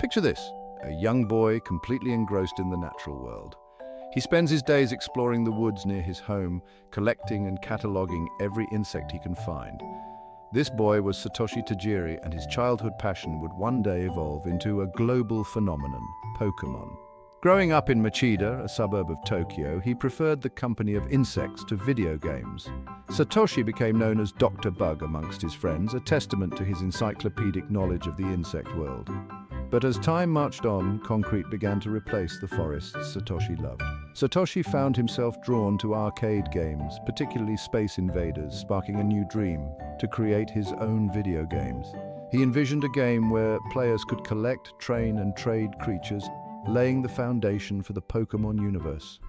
Picture this, a young boy completely engrossed in the natural world. He spends his days exploring the woods near his home, collecting and cataloging every insect he can find. This boy was Satoshi Tajiri, and his childhood passion would one day evolve into a global phenomenon, Pokémon. Growing up in Machida, a suburb of Tokyo, he preferred the company of insects to video games. Satoshi became known as Dr. Bug amongst his friends, a testament to his encyclopedic knowledge of the insect world. But as time marched on, concrete began to replace the forests Satoshi loved. Satoshi found himself drawn to arcade games, particularly Space Invaders, sparking a new dream to create his own video games. He envisioned a game where players could collect, train, and trade creatures, laying the foundation for the Pokémon universe.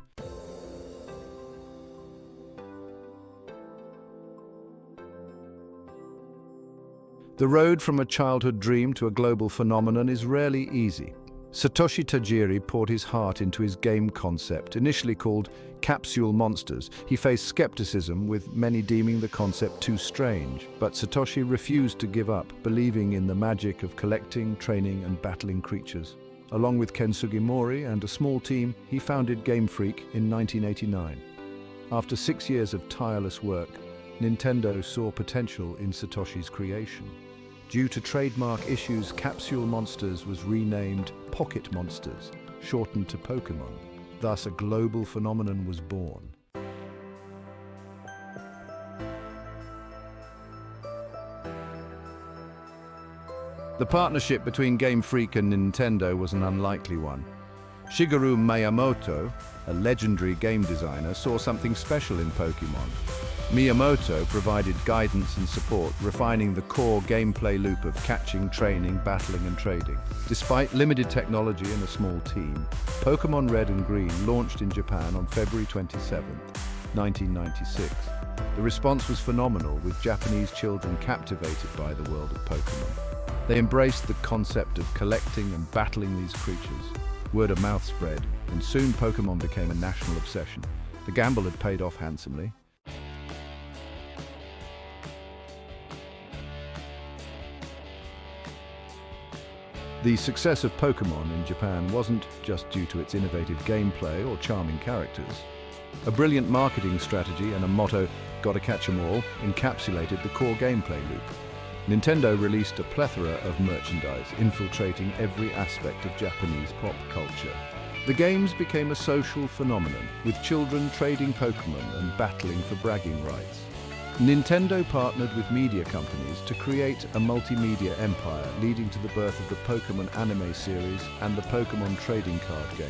The road from a childhood dream to a global phenomenon is rarely easy. Satoshi Tajiri poured his heart into his game concept, initially called Capsule Monsters. He faced skepticism, with many deeming the concept too strange, but Satoshi refused to give up, believing in the magic of collecting, training, and battling creatures. Along with Ken Sugimori and a small team, he founded Game Freak in 1989. After 6 years of tireless work, Nintendo saw potential in Satoshi's creation. Due to trademark issues, Capsule Monsters was renamed Pocket Monsters, shortened to Pokémon. Thus, a global phenomenon was born. The partnership between Game Freak and Nintendo was an unlikely one. Shigeru Miyamoto, a legendary game designer, saw something special in Pokémon. Miyamoto provided guidance and support, refining the core gameplay loop of catching, training, battling, and trading. Despite limited technology and a small team, Pokémon Red and Green launched in Japan on February 27, 1996. The response was phenomenal, with Japanese children captivated by the world of Pokémon. They embraced the concept of collecting and battling these creatures. Word of mouth spread, and soon Pokémon became a national obsession. The gamble had paid off handsomely. The success of Pokémon in Japan wasn't just due to its innovative gameplay or charming characters. A brilliant marketing strategy and a motto, "Gotta catch 'em all," encapsulated the core gameplay loop. Nintendo released a plethora of merchandise, infiltrating every aspect of Japanese pop culture. The games became a social phenomenon, with children trading Pokémon and battling for bragging rights. Nintendo partnered with media companies to create a multimedia empire, leading to the birth of the Pokémon anime series and the Pokémon trading card game.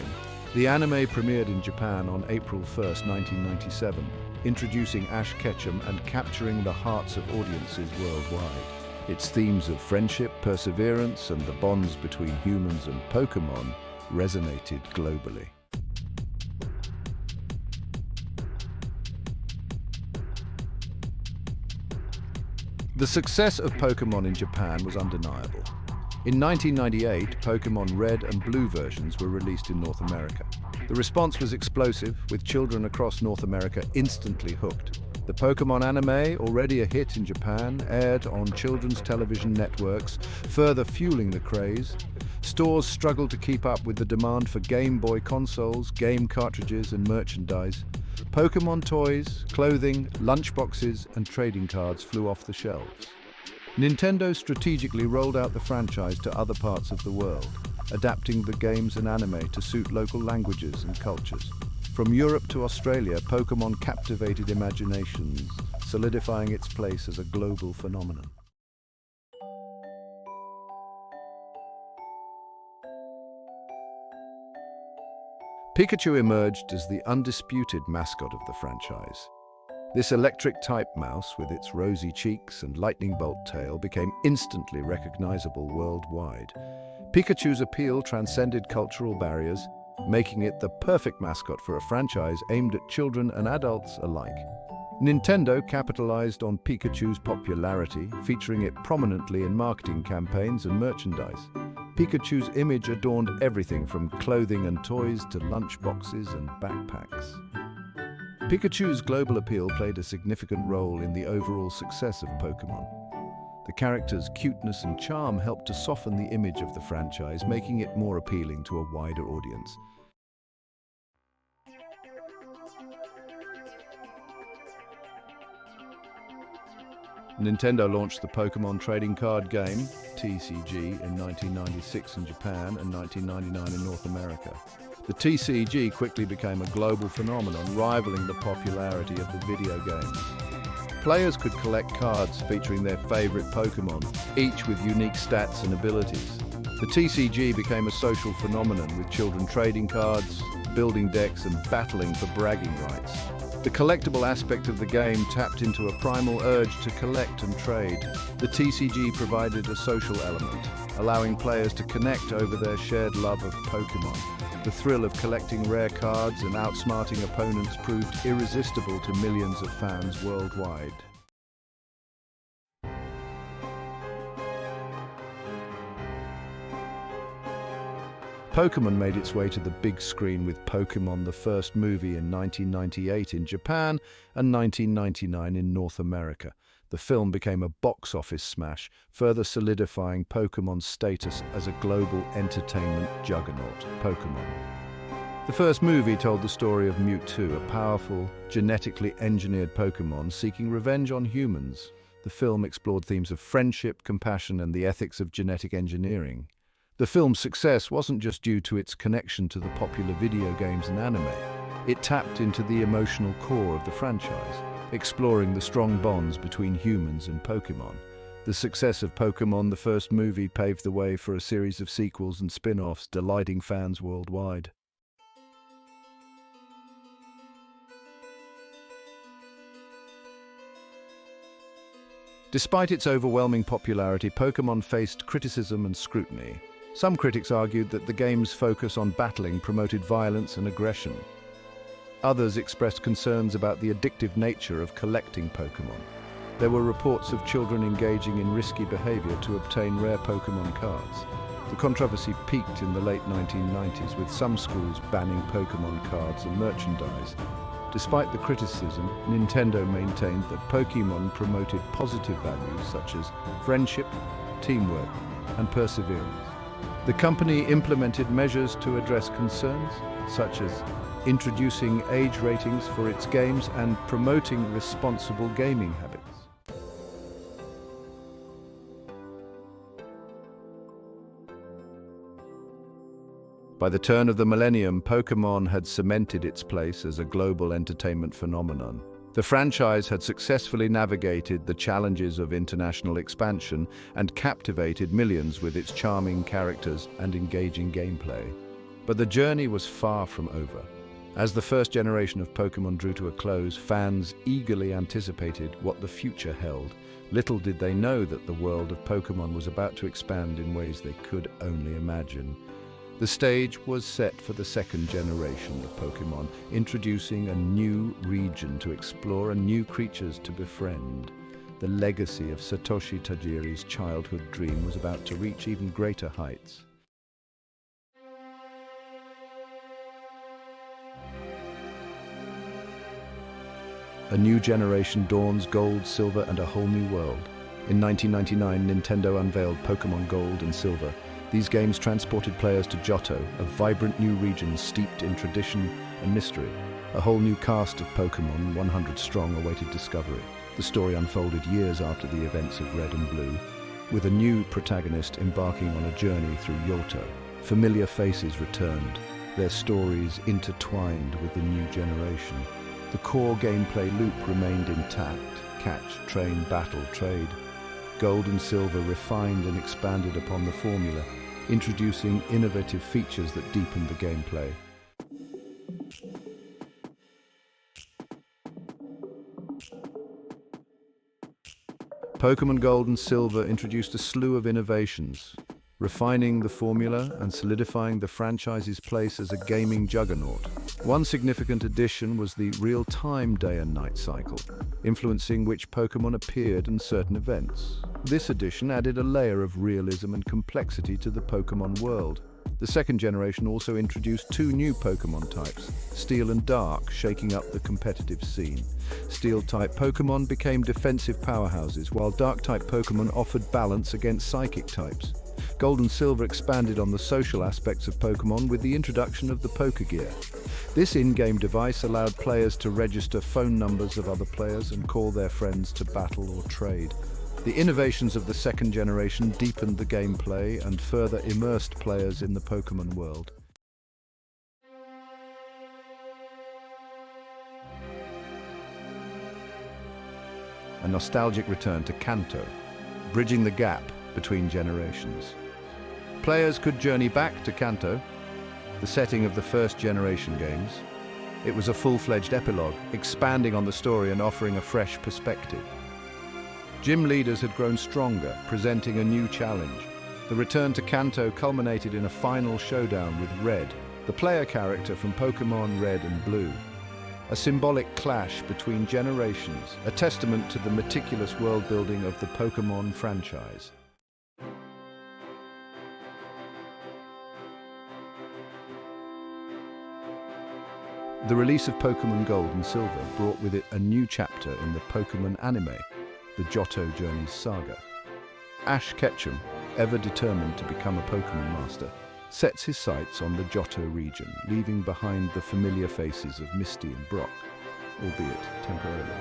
The anime premiered in Japan on April 1, 1997, introducing Ash Ketchum and capturing the hearts of audiences worldwide. Its themes of friendship, perseverance, and the bonds between humans and Pokémon resonated globally. The success of Pokémon in Japan was undeniable. In 1998, Pokémon Red and Blue versions were released in North America. The response was explosive, with children across North America instantly hooked. The Pokémon anime, already a hit in Japan, aired on children's television networks, further fueling the craze. Stores struggled to keep up with the demand for Game Boy consoles, game cartridges, and merchandise. Pokémon toys, clothing, lunchboxes, and trading cards flew off the shelves. Nintendo strategically rolled out the franchise to other parts of the world, adapting the games and anime to suit local languages and cultures. From Europe to Australia, Pokémon captivated imaginations, solidifying its place as a global phenomenon. Pikachu emerged as the undisputed mascot of the franchise. This electric-type mouse, with its rosy cheeks and lightning bolt tail, became instantly recognizable worldwide. Pikachu's appeal transcended cultural barriers, making it the perfect mascot for a franchise aimed at children and adults alike. Nintendo capitalized on Pikachu's popularity, featuring it prominently in marketing campaigns and merchandise. Pikachu's image adorned everything from clothing and toys to lunchboxes and backpacks. Pikachu's global appeal played a significant role in the overall success of Pokémon. The character's cuteness and charm helped to soften the image of the franchise, making it more appealing to a wider audience. Nintendo launched the Pokémon trading card game, TCG, in 1996 in Japan and 1999 in North America. The TCG quickly became a global phenomenon, rivaling the popularity of the video games. Players could collect cards featuring their favorite Pokémon, each with unique stats and abilities. The TCG became a social phenomenon, with children trading cards, building decks, and battling for bragging rights. The collectible aspect of the game tapped into a primal urge to collect and trade. The TCG provided a social element, allowing players to connect over their shared love of Pokémon. The thrill of collecting rare cards and outsmarting opponents proved irresistible to millions of fans worldwide. Pokémon made its way to the big screen with Pokémon the first movie in 1998 in Japan and 1999 in North America. The film became a box office smash, further solidifying Pokémon's status as a global entertainment juggernaut. Pokémon. The first movie told the story of Mewtwo, a powerful, genetically engineered Pokémon seeking revenge on humans. The film explored themes of friendship, compassion, and the ethics of genetic engineering. The film's success wasn't just due to its connection to the popular video games and anime. It tapped into the emotional core of the franchise, exploring the strong bonds between humans and Pokémon. The success of Pokémon the first movie paved the way for a series of sequels and spin-offs, delighting fans worldwide. Despite its overwhelming popularity, Pokémon faced criticism and scrutiny. Some critics argued that the game's focus on battling promoted violence and aggression. Others expressed concerns about the addictive nature of collecting Pokémon. There were reports of children engaging in risky behavior to obtain rare Pokémon cards. The controversy peaked in the late 1990s, with some schools banning Pokémon cards and merchandise. Despite the criticism, Nintendo maintained that Pokémon promoted positive values such as friendship, teamwork, and perseverance. The company implemented measures to address concerns, such as introducing age ratings for its games and promoting responsible gaming habits. By the turn of the millennium, Pokémon had cemented its place as a global entertainment phenomenon. The franchise had successfully navigated the challenges of international expansion and captivated millions with its charming characters and engaging gameplay. But the journey was far from over. As the first generation of Pokémon drew to a close, fans eagerly anticipated what the future held. Little did they know that the world of Pokémon was about to expand in ways they could only imagine. The stage was set for the second generation of Pokémon, introducing a new region to explore and new creatures to befriend. The legacy of Satoshi Tajiri's childhood dream was about to reach even greater heights. A new generation dawns, gold, silver, and a whole new world. In 1999, Nintendo unveiled Pokémon Gold and Silver. These games transported players to Johto, a vibrant new region steeped in tradition and mystery. A whole new cast of Pokémon, 100 strong, awaited discovery. The story unfolded years after the events of Red and Blue, with a new protagonist embarking on a journey through Johto. Familiar faces returned, their stories intertwined with the new generation. The core gameplay loop remained intact: catch, train, battle, trade. Gold and Silver refined and expanded upon the formula, introducing innovative features that deepened the gameplay. Pokémon Gold and Silver introduced a slew of innovations, refining the formula and solidifying the franchise's place as a gaming juggernaut. One significant addition was the real-time day and night cycle, influencing which Pokémon appeared in certain events. This addition added a layer of realism and complexity to the Pokémon world. The second generation also introduced two new Pokémon types, Steel and Dark, shaking up the competitive scene. Steel-type Pokémon became defensive powerhouses, while Dark-type Pokémon offered balance against Psychic types. Gold and Silver expanded on the social aspects of Pokémon with the introduction of the Pokégear. This in-game device allowed players to register phone numbers of other players and call their friends to battle or trade. The innovations of the second generation deepened the gameplay and further immersed players in the Pokémon world. A nostalgic return to Kanto, bridging the gap between generations. Players could journey back to Kanto, the setting of the first generation games. It was a full-fledged epilogue, expanding on the story and offering a fresh perspective. Gym leaders had grown stronger, presenting a new challenge. The return to Kanto culminated in a final showdown with Red, the player character from Pokémon Red and Blue. A symbolic clash between generations, a testament to the meticulous world-building of the Pokémon franchise. The release of Pokémon Gold and Silver brought with it a new chapter in the Pokémon anime, the Johto Journeys saga. Ash Ketchum, ever determined to become a Pokémon master, sets his sights on the Johto region, leaving behind the familiar faces of Misty and Brock, albeit temporarily.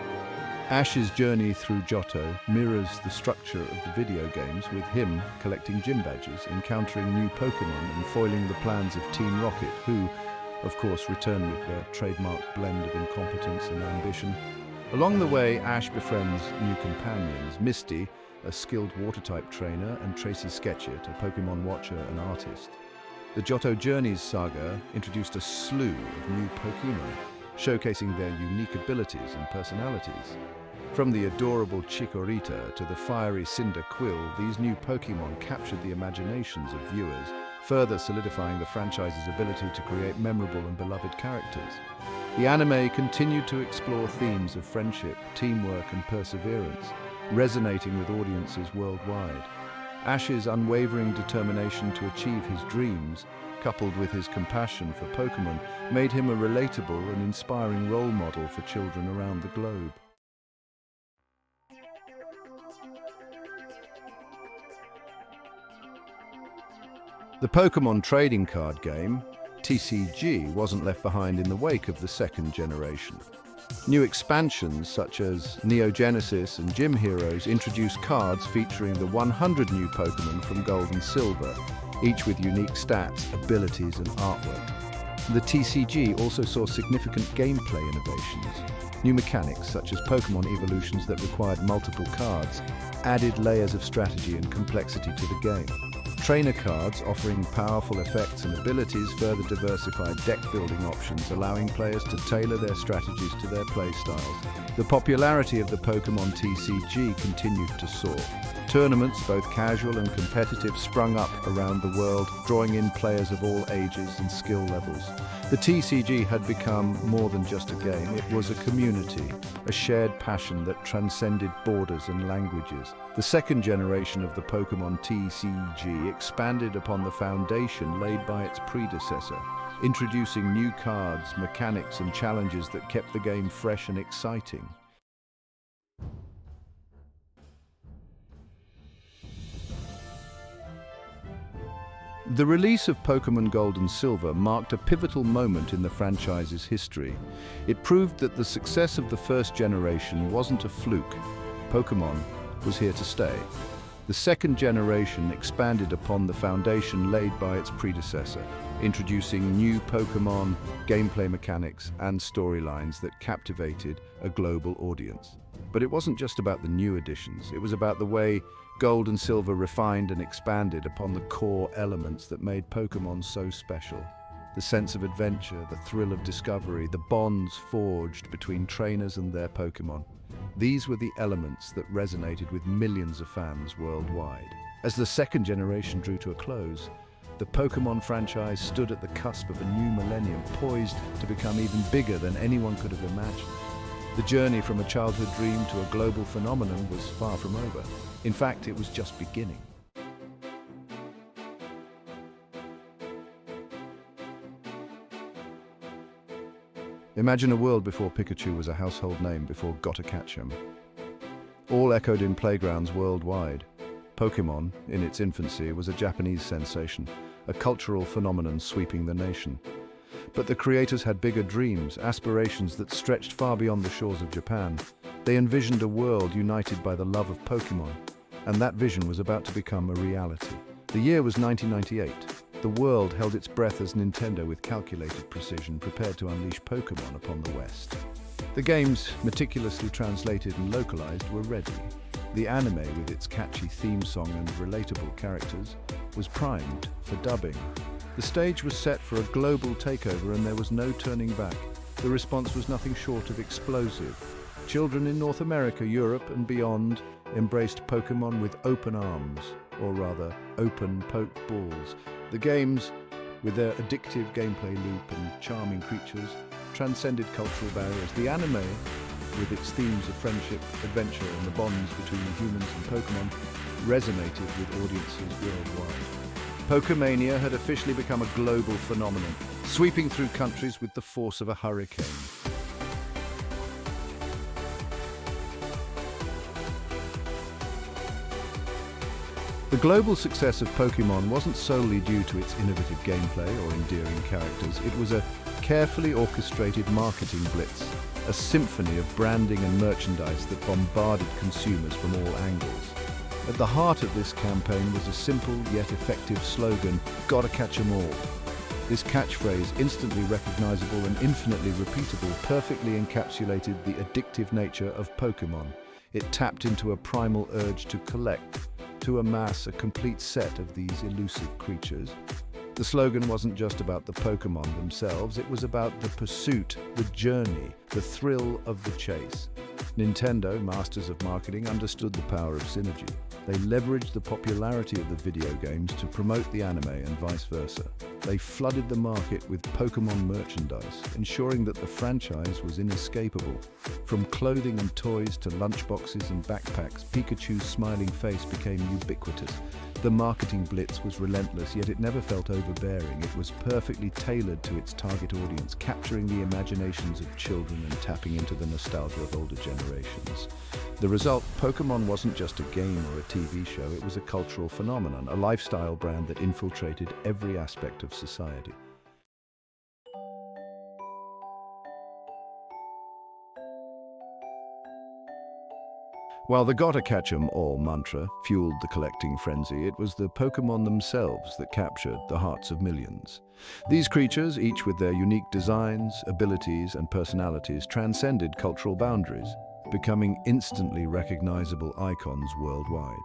Ash's journey through Johto mirrors the structure of the video games, with him collecting gym badges, encountering new Pokémon and foiling the plans of Team Rocket, who, of course, return with their trademark blend of incompetence and ambition. Along the way, Ash befriends new companions, Misty, a skilled water-type trainer, and Tracy Sketchit, a Pokémon watcher and artist. The Johto Journeys saga introduced a slew of new Pokémon, showcasing their unique abilities and personalities. From the adorable Chikorita to the fiery Cyndaquil, these new Pokémon captured the imaginations of viewers, further solidifying the franchise's ability to create memorable and beloved characters. The anime continued to explore themes of friendship, teamwork, and perseverance, resonating with audiences worldwide. Ash's unwavering determination to achieve his dreams, coupled with his compassion for Pokémon, made him a relatable and inspiring role model for children around the globe. The Pokémon trading card game, TCG, wasn't left behind in the wake of the second generation. New expansions such as Neogenesis and Gym Heroes introduced cards featuring the 100 new Pokémon from Gold and Silver, each with unique stats, abilities, and artwork. The TCG also saw significant gameplay innovations. New mechanics such as Pokémon evolutions that required multiple cards added layers of strategy and complexity to the game. Trainer cards offering powerful effects and abilities further diversified deck-building options, allowing players to tailor their strategies to their playstyles. The popularity of the Pokémon TCG continued to soar. Tournaments, both casual and competitive, sprung up around the world, drawing in players of all ages and skill levels. The TCG had become more than just a game. It was a community, a shared passion that transcended borders and languages. The second generation of the Pokémon TCG expanded upon the foundation laid by its predecessor, introducing new cards, mechanics, and challenges that kept the game fresh and exciting. The release of Pokémon Gold and Silver marked a pivotal moment in the franchise's history. It proved that the success of the first generation wasn't a fluke. Pokémon was here to stay. The second generation expanded upon the foundation laid by its predecessor, introducing new Pokémon, gameplay mechanics, and storylines that captivated a global audience. But it wasn't just about the new additions. It was about the way Gold and Silver refined and expanded upon the core elements that made Pokémon so special. The sense of adventure, the thrill of discovery, the bonds forged between trainers and their Pokémon. These were the elements that resonated with millions of fans worldwide. As the second generation drew to a close, the Pokémon franchise stood at the cusp of a new millennium, poised to become even bigger than anyone could have imagined. The journey from a childhood dream to a global phenomenon was far from over. In fact, it was just beginning. Imagine a world before Pikachu was a household name, before Gotta Catch 'em. All echoed in playgrounds worldwide. Pokémon, in its infancy, was a Japanese sensation, a cultural phenomenon sweeping the nation. But the creators had bigger dreams, aspirations that stretched far beyond the shores of Japan. They envisioned a world united by the love of Pokémon, and that vision was about to become a reality. The year was 1998. The world held its breath as Nintendo, with calculated precision, prepared to unleash Pokémon upon the West. The games, meticulously translated and localized, were ready. The anime, with its catchy theme song and relatable characters, was primed for dubbing. The stage was set for a global takeover, and there was no turning back. The response was nothing short of explosive. Children in North America, Europe, and beyond embraced Pokémon with open arms, or rather, open pokeballs. The games, with their addictive gameplay loop and charming creatures, transcended cultural barriers. The anime, with its themes of friendship, adventure, and the bonds between humans and Pokémon, resonated with audiences worldwide. Pokemania had officially become a global phenomenon, sweeping through countries with the force of a hurricane. The global success of Pokémon wasn't solely due to its innovative gameplay or endearing characters. It was a carefully orchestrated marketing blitz, a symphony of branding and merchandise that bombarded consumers from all angles. At the heart of this campaign was a simple yet effective slogan, "Gotta catch 'em all." This catchphrase, instantly recognizable and infinitely repeatable, perfectly encapsulated the addictive nature of Pokémon. It tapped into a primal urge to collect, to amass a complete set of these elusive creatures. The slogan wasn't just about the Pokémon themselves, it was about the pursuit, the journey, the thrill of the chase. Nintendo, masters of marketing, understood the power of synergy. They leveraged the popularity of the video games to promote the anime and vice versa. They flooded the market with Pokémon merchandise, ensuring that the franchise was inescapable. From clothing and toys to lunchboxes and backpacks, Pikachu's smiling face became ubiquitous. The marketing blitz was relentless, yet it never felt overbearing. It was perfectly tailored to its target audience, capturing the imaginations of children and tapping into the nostalgia of older generations. The result, Pokémon wasn't just a game or a TV show, it was a cultural phenomenon, a lifestyle brand that infiltrated every aspect of society. While the "Gotta Catch 'em all" mantra fueled the collecting frenzy, it was the Pokémon themselves that captured the hearts of millions. These creatures, each with their unique designs, abilities, and personalities, transcended cultural boundaries, becoming instantly recognizable icons worldwide.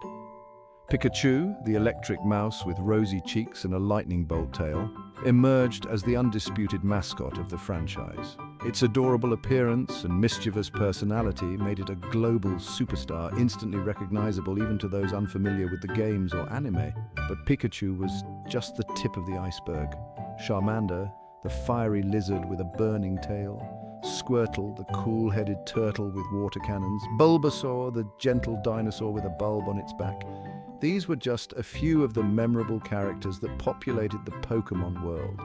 Pikachu, the electric mouse with rosy cheeks and a lightning bolt tail, emerged as the undisputed mascot of the franchise. Its adorable appearance and mischievous personality made it a global superstar, instantly recognizable even to those unfamiliar with the games or anime. But Pikachu was just the tip of the iceberg. Charmander, the fiery lizard with a burning tail, Squirtle, the cool-headed turtle with water cannons, Bulbasaur, the gentle dinosaur with a bulb on its back. These were just a few of the memorable characters that populated the Pokémon world.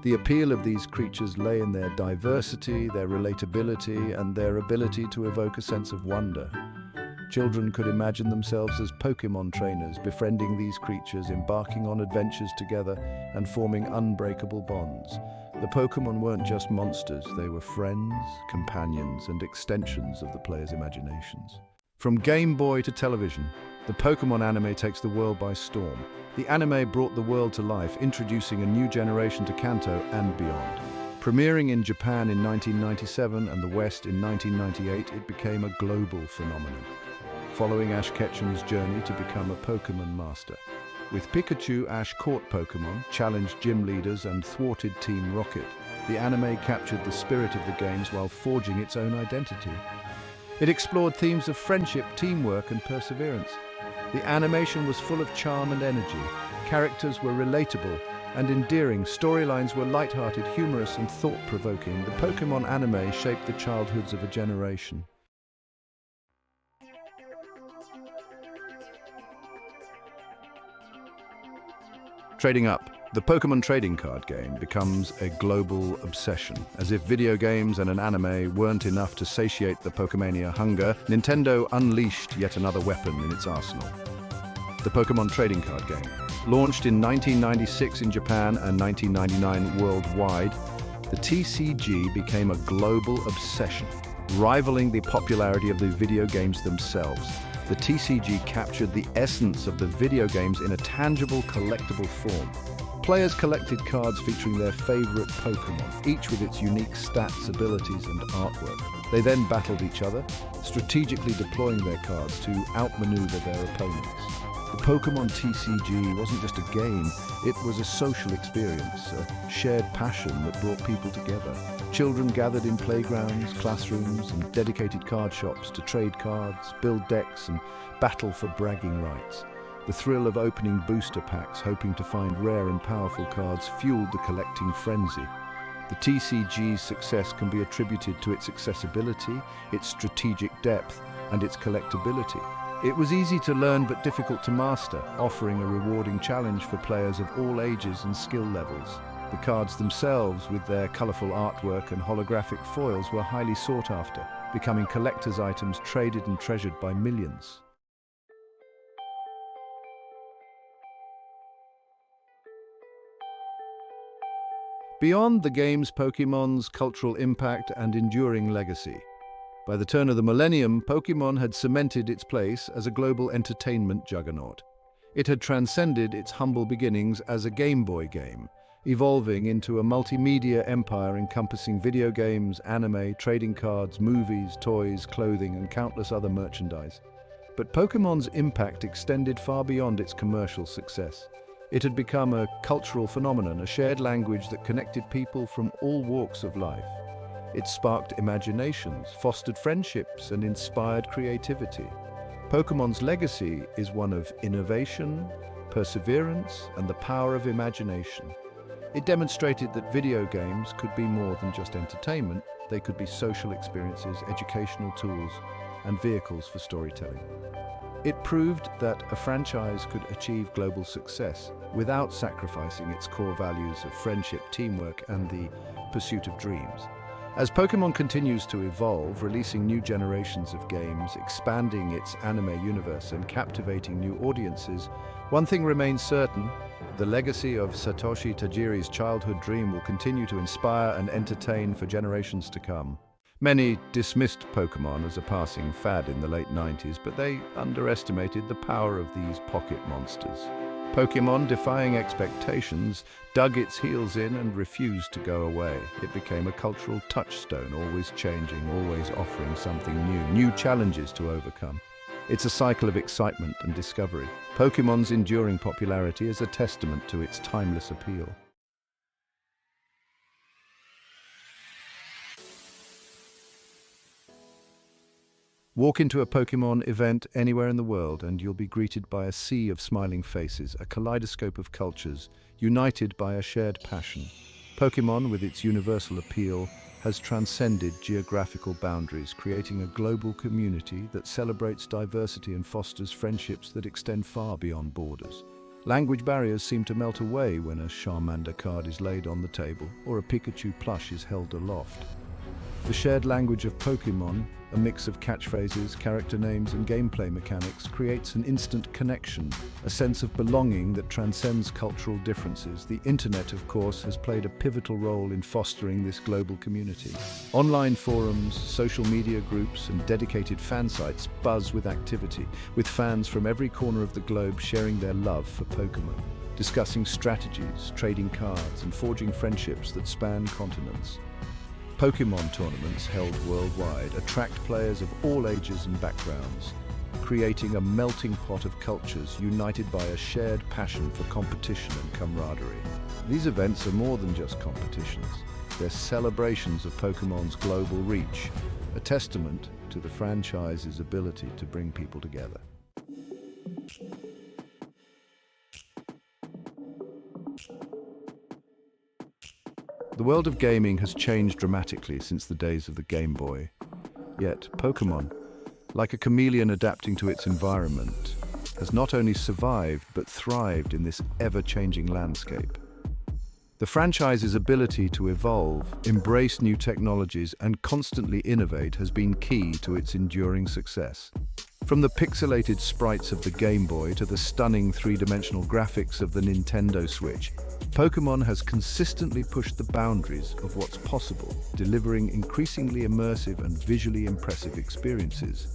The appeal of these creatures lay in their diversity, their relatability, and their ability to evoke a sense of wonder. Children could imagine themselves as Pokémon trainers, befriending these creatures, embarking on adventures together, and forming unbreakable bonds. The Pokémon weren't just monsters, they were friends, companions, and extensions of the players' imaginations. From Game Boy to television, the Pokémon anime takes the world by storm. The anime brought the world to life, introducing a new generation to Kanto and beyond. Premiering in Japan in 1997 and the West in 1998, it became a global phenomenon, following Ash Ketchum's journey to become a Pokémon master. With Pikachu, Ash caught Pokémon, challenged gym leaders, and thwarted Team Rocket. The anime captured the spirit of the games while forging its own identity. It explored themes of friendship, teamwork, and perseverance. The animation was full of charm and energy. Characters were relatable and endearing. Storylines were lighthearted, humorous, and thought-provoking. The Pokémon anime shaped the childhoods of a generation. Trading up, The Pokémon trading card game becomes a global obsession. As if video games and an anime weren't enough to satiate the Pokémania hunger, Nintendo unleashed yet another weapon in its arsenal. The Pokémon trading card game. Launched in 1996 in Japan and 1999 worldwide, the TCG became a global obsession, rivaling the popularity of the video games themselves. The TCG captured the essence of the video games in a tangible, collectible form. Players collected cards featuring their favorite Pokémon, each with its unique stats, abilities, and artwork. They then battled each other, strategically deploying their cards to outmaneuver their opponents. The Pokémon TCG wasn't just a game, it was a social experience, a shared passion that brought people together. Children gathered in playgrounds, classrooms, and dedicated card shops to trade cards, build decks, and battle for bragging rights. The thrill of opening booster packs, hoping to find rare and powerful cards, fueled the collecting frenzy. The TCG's success can be attributed to its accessibility, its strategic depth, and its collectability. It was easy to learn but difficult to master, offering a rewarding challenge for players of all ages and skill levels. The cards themselves, with their colourful artwork and holographic foils, were highly sought after, becoming collector's items traded and treasured by millions. Beyond the game's Pokémon's cultural impact and enduring legacy, by the turn of the millennium, Pokémon had cemented its place as a global entertainment juggernaut. It had transcended its humble beginnings as a Game Boy game, evolving into a multimedia empire encompassing video games, anime, trading cards, movies, toys, clothing, and countless other merchandise. But Pokémon's impact extended far beyond its commercial success. It had become a cultural phenomenon, a shared language that connected people from all walks of life. It sparked imaginations, fostered friendships, and inspired creativity. Pokémon's legacy is one of innovation, perseverance, and the power of imagination. It demonstrated that video games could be more than just entertainment. They could be social experiences, educational tools, and vehicles for storytelling. It proved that a franchise could achieve global success without sacrificing its core values of friendship, teamwork, and the pursuit of dreams. As Pokémon continues to evolve, releasing new generations of games, expanding its anime universe, and captivating new audiences, one thing remains certain: the legacy of Satoshi Tajiri's childhood dream will continue to inspire and entertain for generations to come. Many dismissed Pokémon as a passing fad in the late 90s, but they underestimated the power of these pocket monsters. Pokémon, defying expectations, dug its heels in and refused to go away. It became a cultural touchstone, always changing, always offering something new challenges to overcome. It's a cycle of excitement and discovery. Pokémon's enduring popularity is a testament to its timeless appeal. Walk into a Pokémon event anywhere in the world and you'll be greeted by a sea of smiling faces, a kaleidoscope of cultures, united by a shared passion. Pokémon, with its universal appeal, has transcended geographical boundaries, creating a global community that celebrates diversity and fosters friendships that extend far beyond borders. Language barriers seem to melt away when a Charmander card is laid on the table or a Pikachu plush is held aloft. The shared language of Pokémon, a mix of catchphrases, character names, and gameplay mechanics, creates an instant connection, a sense of belonging that transcends cultural differences. The internet, of course, has played a pivotal role in fostering this global community. Online forums, social media groups, and dedicated fan sites buzz with activity, with fans from every corner of the globe sharing their love for Pokémon, discussing strategies, trading cards, and forging friendships that span continents. Pokémon tournaments held worldwide attract players of all ages and backgrounds, creating a melting pot of cultures united by a shared passion for competition and camaraderie. These events are more than just competitions. They're celebrations of Pokémon's global reach, a testament to the franchise's ability to bring people together. The world of gaming has changed dramatically since the days of the Game Boy. Yet, Pokémon, like a chameleon adapting to its environment, has not only survived but thrived in this ever-changing landscape. The franchise's ability to evolve, embrace new technologies, and constantly innovate has been key to its enduring success. From the pixelated sprites of the Game Boy to the stunning three-dimensional graphics of the Nintendo Switch, Pokémon has consistently pushed the boundaries of what's possible, delivering increasingly immersive and visually impressive experiences.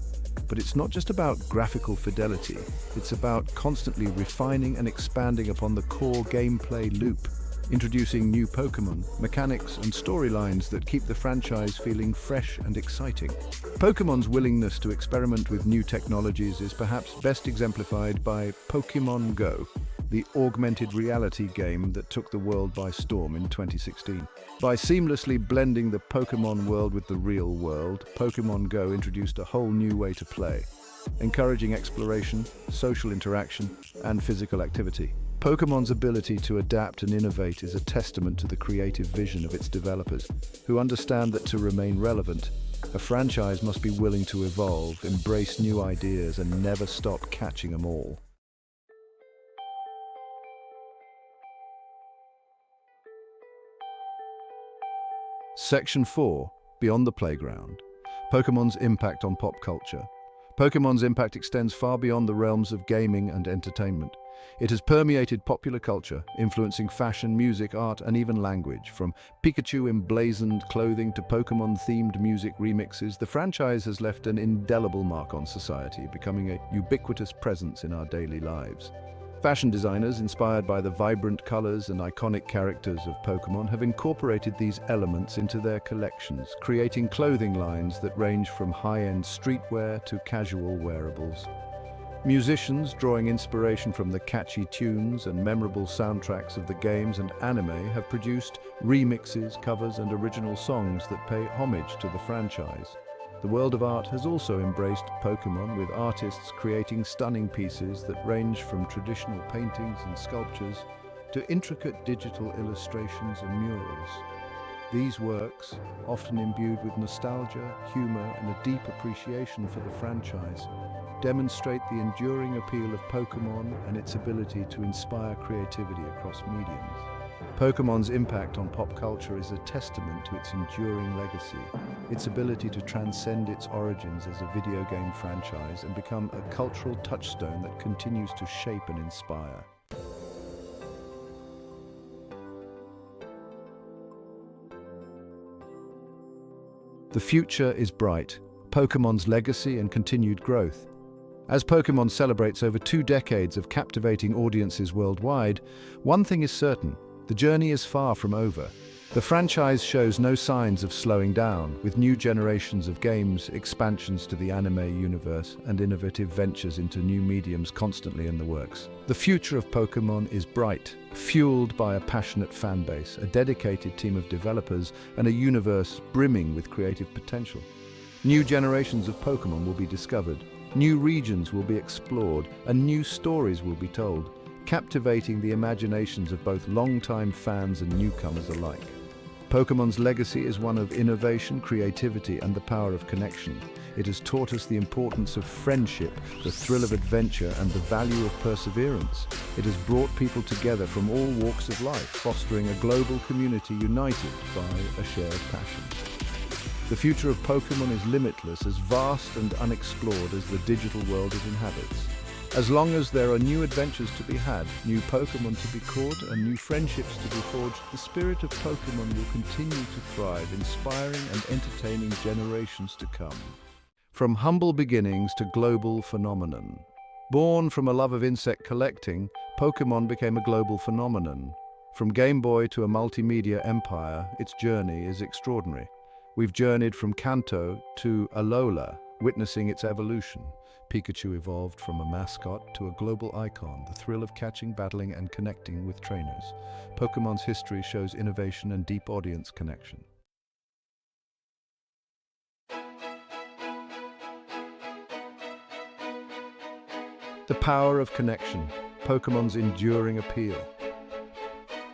But it's not just about graphical fidelity, it's about constantly refining and expanding upon the core gameplay loop, introducing new Pokémon, mechanics and storylines that keep the franchise feeling fresh and exciting. Pokémon's willingness to experiment with new technologies is perhaps best exemplified by Pokémon Go, the augmented reality game that took the world by storm in 2016. By seamlessly blending the Pokémon world with the real world, Pokémon Go introduced a whole new way to play, encouraging exploration, social interaction, and physical activity. Pokémon's ability to adapt and innovate is a testament to the creative vision of its developers, who understand that to remain relevant, a franchise must be willing to evolve, embrace new ideas, and never stop catching them all. Section 4, Beyond the Playground. Pokémon's impact on pop culture. Pokémon's impact extends far beyond the realms of gaming and entertainment. It has permeated popular culture, influencing fashion, music, art, and even language. From Pikachu emblazoned clothing to Pokémon-themed music remixes, the franchise has left an indelible mark on society, becoming a ubiquitous presence in our daily lives. Fashion designers, inspired by the vibrant colors and iconic characters of Pokémon, have incorporated these elements into their collections, creating clothing lines that range from high-end streetwear to casual wearables. Musicians, drawing inspiration from the catchy tunes and memorable soundtracks of the games and anime, have produced remixes, covers, and original songs that pay homage to the franchise. The world of art has also embraced Pokémon, with artists creating stunning pieces that range from traditional paintings and sculptures to intricate digital illustrations and murals. These works, often imbued with nostalgia, humor, and a deep appreciation for the franchise, demonstrate the enduring appeal of Pokémon and its ability to inspire creativity across mediums. Pokémon's impact on pop culture is a testament to its enduring legacy, its ability to transcend its origins as a video game franchise and become a cultural touchstone that continues to shape and inspire. The future is bright, Pokémon's legacy and continued growth. As Pokémon celebrates over 2 decades of captivating audiences worldwide, one thing is certain: the journey is far from over. The franchise shows no signs of slowing down, with new generations of games, expansions to the anime universe, and innovative ventures into new mediums constantly in the works. The future of Pokémon is bright, fueled by a passionate fanbase, a dedicated team of developers, and a universe brimming with creative potential. New generations of Pokémon will be discovered, new regions will be explored, and new stories will be told, captivating the imaginations of both longtime fans and newcomers alike. Pokémon's legacy is one of innovation, creativity, and the power of connection. It has taught us the importance of friendship, the thrill of adventure, and the value of perseverance. It has brought people together from all walks of life, fostering a global community united by a shared passion. The future of Pokémon is limitless, as vast and unexplored as the digital world it inhabits. As long as there are new adventures to be had, new Pokémon to be caught, and new friendships to be forged, the spirit of Pokémon will continue to thrive, inspiring and entertaining generations to come. From humble beginnings to global phenomenon. Born from a love of insect collecting, Pokémon became a global phenomenon. From Game Boy to a multimedia empire, its journey is extraordinary. We've journeyed from Kanto to Alola, witnessing its evolution. Pikachu evolved from a mascot to a global icon, the thrill of catching, battling, and connecting with trainers. Pokémon's history shows innovation and deep audience connection. The power of connection, Pokémon's enduring appeal.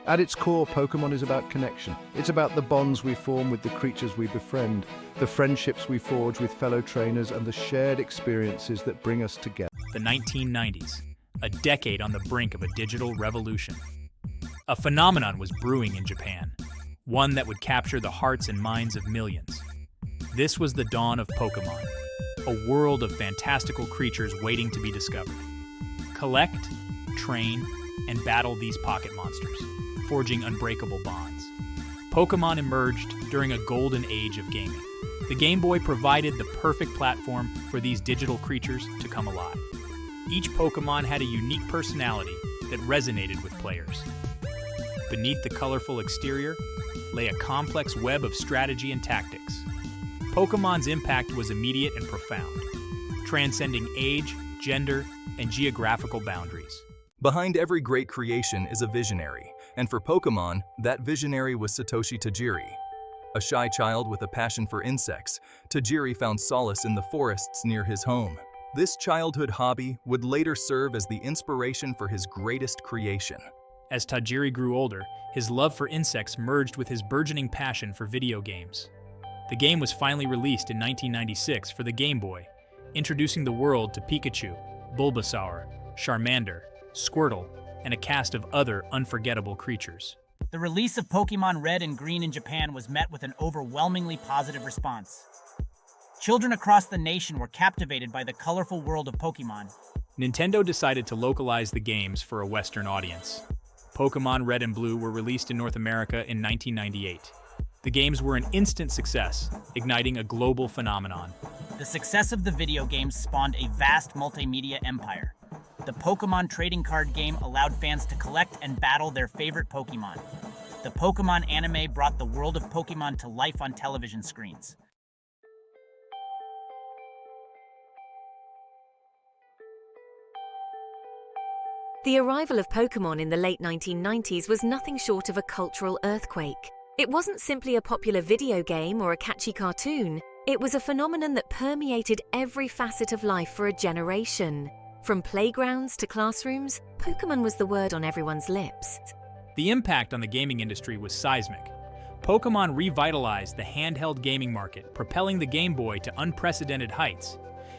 At its core, Pokémon is about connection. It's about the bonds we form with the creatures we befriend, the friendships we forge with fellow trainers, and the shared experiences that bring us together. The 1990s, a decade on the brink of a digital revolution. A phenomenon was brewing in Japan, one that would capture the hearts and minds of millions. This was the dawn of Pokémon, a world of fantastical creatures waiting to be discovered. Collect, train, and battle these pocket monsters, forging unbreakable bonds. Pokémon emerged during a golden age of gaming. The Game Boy provided the perfect platform for these digital creatures to come alive. Each Pokémon had a unique personality that resonated with players. Beneath the colorful exterior lay a complex web of strategy and tactics. Pokémon's impact was immediate and profound, transcending age, gender, and geographical boundaries. Behind every great creation is a visionary, and for Pokémon, that visionary was Satoshi Tajiri. A shy child with a passion for insects, Tajiri found solace in the forests near his home. This childhood hobby would later serve as the inspiration for his greatest creation. As Tajiri grew older, his love for insects merged with his burgeoning passion for video games. The game was finally released in 1996 for the Game Boy, introducing the world to Pikachu, Bulbasaur, Charmander, Squirtle, and a cast of other unforgettable creatures. The release of Pokémon Red and Green in Japan was met with an overwhelmingly positive response. Children across the nation were captivated by the colorful world of Pokémon. Nintendo decided to localize the games for a Western audience. Pokémon Red and Blue were released in North America in 1998. The games were an instant success, igniting a global phenomenon. The success of the video games spawned a vast multimedia empire. The Pokémon trading card game allowed fans to collect and battle their favorite Pokémon. The Pokémon anime brought the world of Pokémon to life on television screens. The arrival of Pokémon in the late 1990s was nothing short of a cultural earthquake. It wasn't simply a popular video game or a catchy cartoon. It was a phenomenon that permeated every facet of life for a generation. From playgrounds to classrooms, Pokémon was the word on everyone's lips. The impact on the gaming industry was seismic. Pokémon revitalized the handheld gaming market, propelling the Game Boy to unprecedented heights.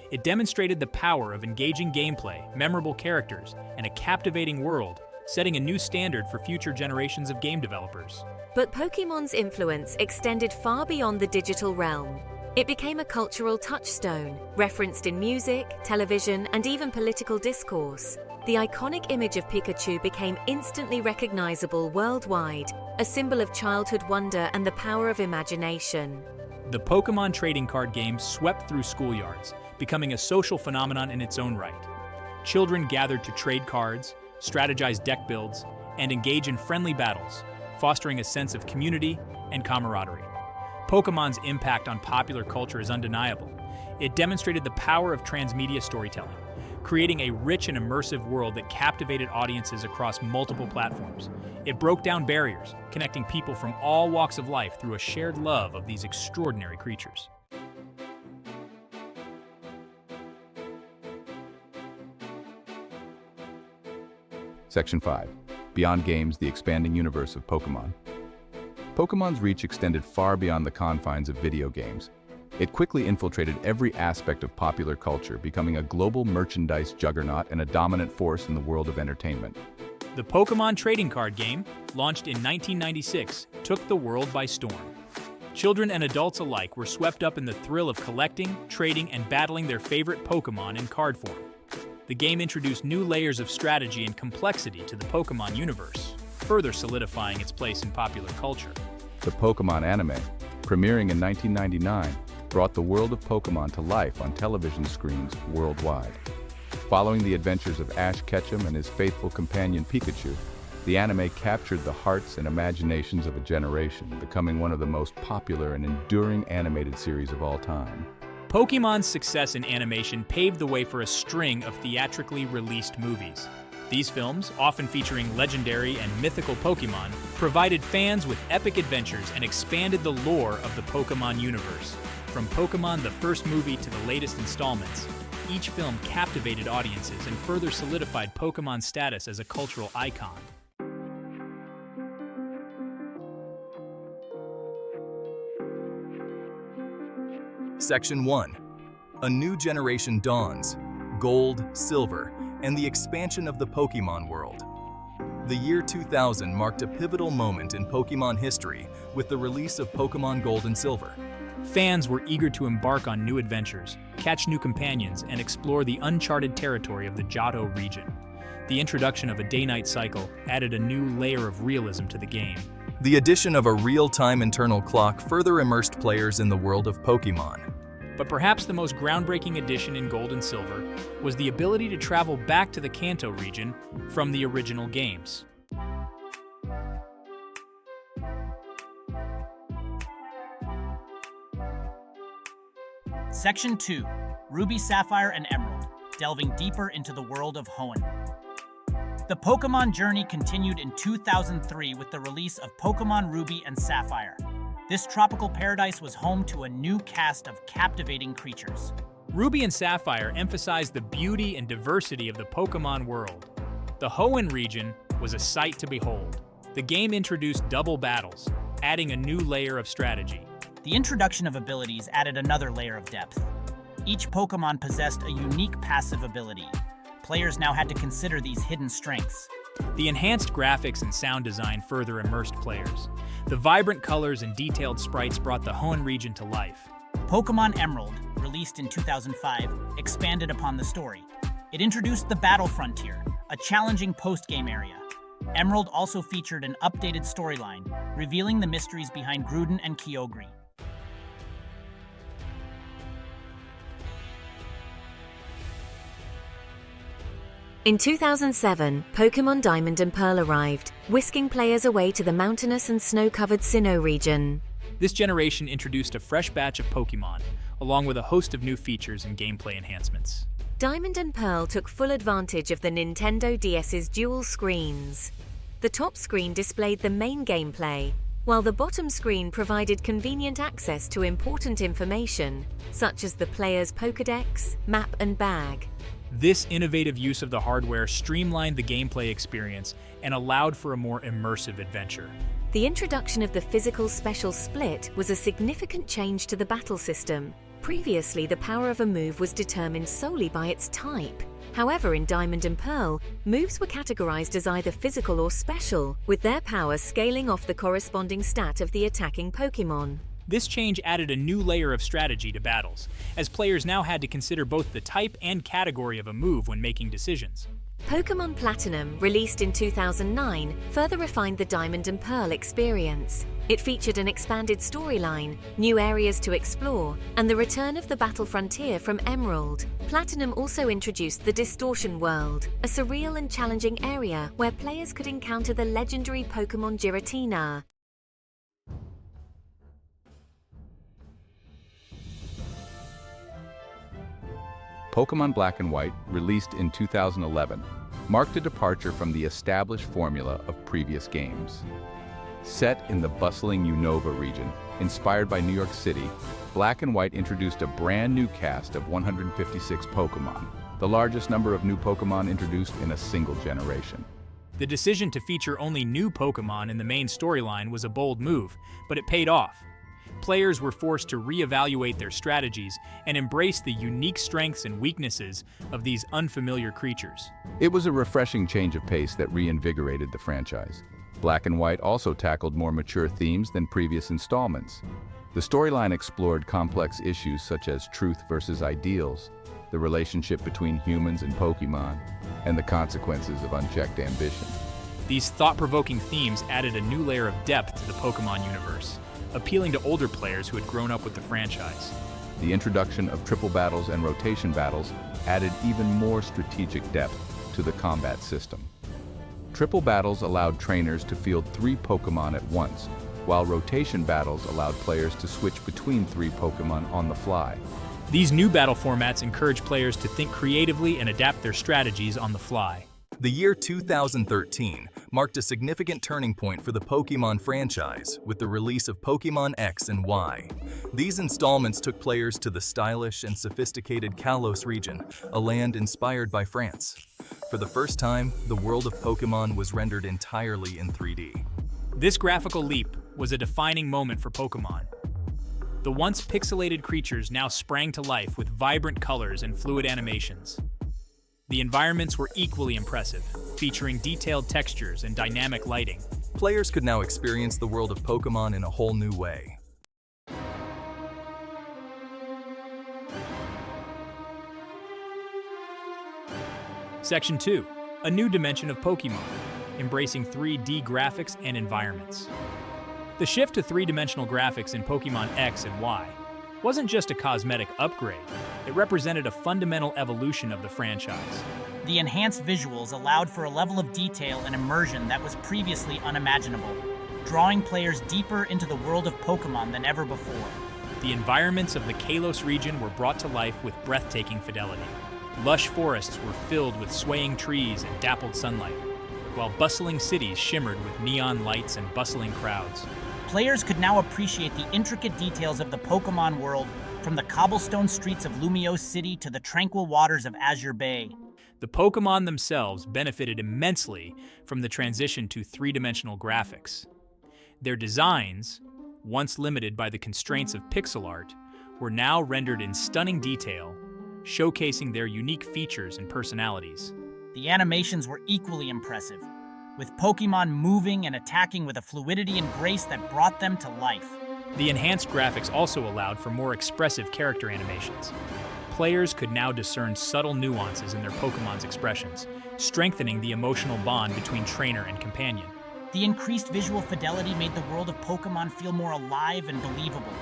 It demonstrated the power of engaging gameplay, memorable characters, and a captivating world, setting a new standard for future generations of game developers. But Pokémon's influence extended far beyond the digital realm. It became a cultural touchstone, referenced in music, television, and even political discourse. The iconic image of Pikachu became instantly recognizable worldwide, a symbol of childhood wonder and the power of imagination. The Pokémon trading card game swept through schoolyards, becoming a social phenomenon in its own right. Children gathered to trade cards, strategize deck builds, and engage in friendly battles, fostering a sense of community and camaraderie. Pokémon's impact on popular culture is undeniable. It demonstrated the power of transmedia storytelling, creating a rich and immersive world that captivated audiences across multiple platforms. It broke down barriers, connecting people from all walks of life through a shared love of these extraordinary creatures. Section 5. Beyond Games, the expanding universe of Pokémon. Pokémon's reach extended far beyond the confines of video games. It quickly infiltrated every aspect of popular culture, becoming a global merchandise juggernaut and a dominant force in the world of entertainment. The Pokémon trading card game, launched in 1996, took the world by storm. Children and adults alike were swept up in the thrill of collecting, trading, and battling their favorite Pokémon in card form. The game introduced new layers of strategy and complexity to the Pokémon universe, further solidifying its place in popular culture. The Pokémon anime, premiering in 1999, brought the world of Pokémon to life on television screens worldwide. Following the adventures of Ash Ketchum and his faithful companion Pikachu, the anime captured the hearts and imaginations of a generation, becoming one of the most popular and enduring animated series of all time. Pokémon's success in animation paved the way for a string of theatrically released movies. These films, often featuring legendary and mythical Pokémon, provided fans with epic adventures and expanded the lore of the Pokémon universe. From Pokémon the first movie to the latest installments, each film captivated audiences and further solidified Pokémon's status as a cultural icon. Section 1. A new generation dawns, gold, silver, and the expansion of the Pokémon world. The year 2000 marked a pivotal moment in Pokémon history with the release of Pokémon Gold and Silver. Fans were eager to embark on new adventures, catch new companions, and explore the uncharted territory of the Johto region. The introduction of a day-night cycle added a new layer of realism to the game. The addition of a real-time internal clock further immersed players in the world of Pokémon. But perhaps the most groundbreaking addition in Gold and Silver was the ability to travel back to the Kanto region from the original games. Section 2, Ruby, Sapphire, and Emerald, delving deeper into the world of Hoenn. The Pokémon journey continued in 2003 with the release of Pokémon Ruby and Sapphire. This tropical paradise was home to a new cast of captivating creatures. Ruby and Sapphire emphasized the beauty and diversity of the Pokémon world. The Hoenn region was a sight to behold. The game introduced double battles, adding a new layer of strategy. The introduction of abilities added another layer of depth. Each Pokémon possessed a unique passive ability. Players now had to consider these hidden strengths. The enhanced graphics and sound design further immersed players. The vibrant colors and detailed sprites brought the Hoenn region to life. Pokémon Emerald, released in 2005, expanded upon the story. It introduced the Battle Frontier, a challenging post-game area. Emerald also featured an updated storyline, revealing the mysteries behind Gruden and Kyogre. In 2007, Pokémon Diamond and Pearl arrived, whisking players away to the mountainous and snow-covered Sinnoh region. This generation introduced a fresh batch of Pokémon, along with a host of new features and gameplay enhancements. Diamond and Pearl took full advantage of the Nintendo DS's dual screens. The top screen displayed the main gameplay, while the bottom screen provided convenient access to important information, such as the player's Pokédex, map, and bag. This innovative use of the hardware streamlined the gameplay experience and allowed for a more immersive adventure. The introduction of the physical special split was a significant change to the battle system. Previously, the power of a move was determined solely by its type. However, in Diamond and Pearl, moves were categorized as either physical or special, with their power scaling off the corresponding stat of the attacking Pokémon. This change added a new layer of strategy to battles, as players now had to consider both the type and category of a move when making decisions. Pokémon Platinum, released in 2009, further refined the Diamond and Pearl experience. It featured an expanded storyline, new areas to explore, and the return of the battle frontier from Emerald. Platinum also introduced the Distortion World, a surreal and challenging area where players could encounter the legendary Pokémon Giratina. Pokémon Black and White, released in 2011, marked a departure from the established formula of previous games. Set in the bustling Unova region, inspired by New York City, Black and White introduced a brand new cast of 156 Pokémon, the largest number of new Pokémon introduced in a single generation. The decision to feature only new Pokémon in the main storyline was a bold move, but it paid off. Players were forced to reevaluate their strategies and embrace the unique strengths and weaknesses of these unfamiliar creatures. It was a refreshing change of pace that reinvigorated the franchise. Black and White also tackled more mature themes than previous installments. The storyline explored complex issues such as truth versus ideals, the relationship between humans and Pokémon, and the consequences of unchecked ambition. These thought-provoking themes added a new layer of depth to the Pokémon universe, appealing to older players who had grown up with the franchise. The introduction of triple battles and rotation battles added even more strategic depth to the combat system. Triple battles allowed trainers to field 3 Pokémon at once, while rotation battles allowed players to switch between 3 Pokémon on the fly. These new battle formats encourage players to think creatively and adapt their strategies on the fly. The year 2013 marked a significant turning point for the Pokémon franchise with the release of Pokémon X and Y. These installments took players to the stylish and sophisticated Kalos region, a land inspired by France. For the first time, the world of Pokémon was rendered entirely in 3D. This graphical leap was a defining moment for Pokémon. The once pixelated creatures now sprang to life with vibrant colors and fluid animations. The environments were equally impressive, featuring detailed textures and dynamic lighting. Players could now experience the world of Pokémon in a whole new way. Section 2. A new dimension of Pokémon, embracing 3D graphics and environments. The shift to three-dimensional graphics in Pokémon X and Y wasn't just a cosmetic upgrade, it represented a fundamental evolution of the franchise. The enhanced visuals allowed for a level of detail and immersion that was previously unimaginable, drawing players deeper into the world of Pokémon than ever before. The environments of the Kalos region were brought to life with breathtaking fidelity. Lush forests were filled with swaying trees and dappled sunlight, while bustling cities shimmered with neon lights and bustling crowds. Players could now appreciate the intricate details of the Pokémon world, from the cobblestone streets of Lumiose City to the tranquil waters of Azure Bay. The Pokémon themselves benefited immensely from the transition to three-dimensional graphics. Their designs, once limited by the constraints of pixel art, were now rendered in stunning detail, showcasing their unique features and personalities. The animations were equally impressive, with Pokémon moving and attacking with a fluidity and grace that brought them to life. The enhanced graphics also allowed for more expressive character animations. Players could now discern subtle nuances in their Pokémon's expressions, strengthening the emotional bond between trainer and companion. The increased visual fidelity made the world of Pokémon feel more alive and believable,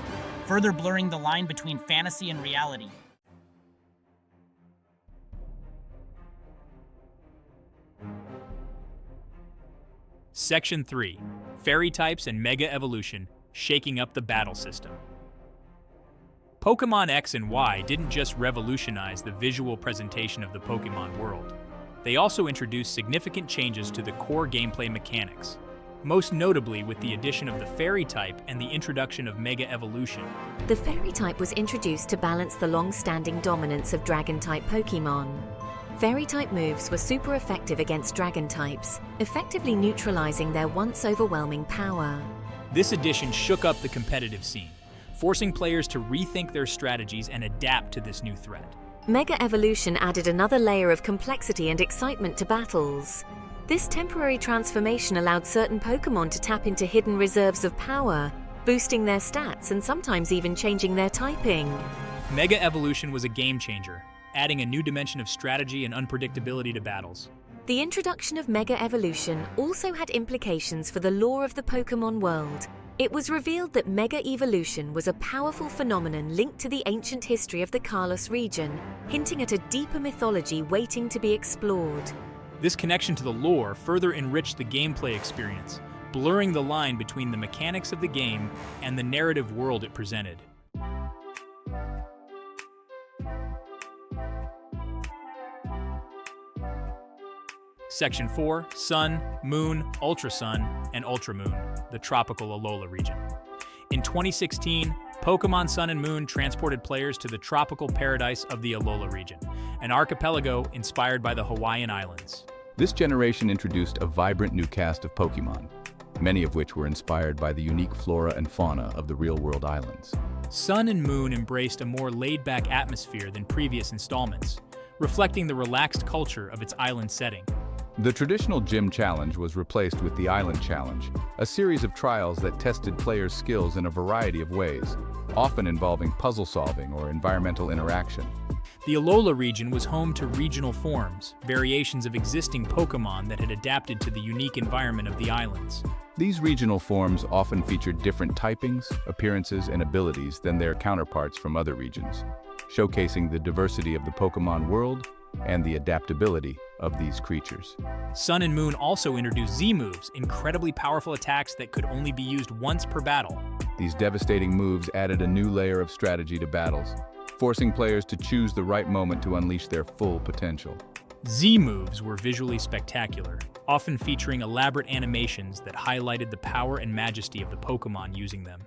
further blurring the line between fantasy and reality. Section 3. Fairy types and Mega Evolution, shaking up the battle system. Pokémon X and Y didn't just revolutionize the visual presentation of the Pokémon world. They also introduced significant changes to the core gameplay mechanics, most notably with the addition of the Fairy type and the introduction of Mega Evolution. The Fairy type was introduced to balance the long-standing dominance of Dragon-type Pokémon. Fairy-type moves were super effective against Dragon types, effectively neutralizing their once overwhelming power. This addition shook up the competitive scene, forcing players to rethink their strategies and adapt to this new threat. Mega Evolution added another layer of complexity and excitement to battles. This temporary transformation allowed certain Pokémon to tap into hidden reserves of power, boosting their stats and sometimes even changing their typing. Mega Evolution was a game changer, adding a new dimension of strategy and unpredictability to battles. The introduction of Mega Evolution also had implications for the lore of the Pokémon world. It was revealed that Mega Evolution was a powerful phenomenon linked to the ancient history of the Kalos region, hinting at a deeper mythology waiting to be explored. This connection to the lore further enriched the gameplay experience, blurring the line between the mechanics of the game and the narrative world it presented. Section 4, Sun, Moon, Ultra Sun, and Ultra Moon, the tropical Alola region. In 2016, Pokémon Sun and Moon transported players to the tropical paradise of the Alola region, an archipelago inspired by the Hawaiian Islands. This generation introduced a vibrant new cast of Pokémon, many of which were inspired by the unique flora and fauna of the real-world islands. Sun and Moon embraced a more laid-back atmosphere than previous installments, reflecting the relaxed culture of its island setting. The traditional gym challenge was replaced with the Island Challenge, a series of trials that tested players' skills in a variety of ways, often involving puzzle solving or environmental interaction. The Alola region was home to regional forms, variations of existing Pokémon that had adapted to the unique environment of the islands. These regional forms often featured different typings, appearances, and abilities than their counterparts from other regions, showcasing the diversity of the Pokémon world and the adaptability of these creatures. Sun and Moon also introduced Z-moves, incredibly powerful attacks that could only be used once per battle. These devastating moves added a new layer of strategy to battles, forcing players to choose the right moment to unleash their full potential. Z-moves were visually spectacular, often featuring elaborate animations that highlighted the power and majesty of the Pokémon using them.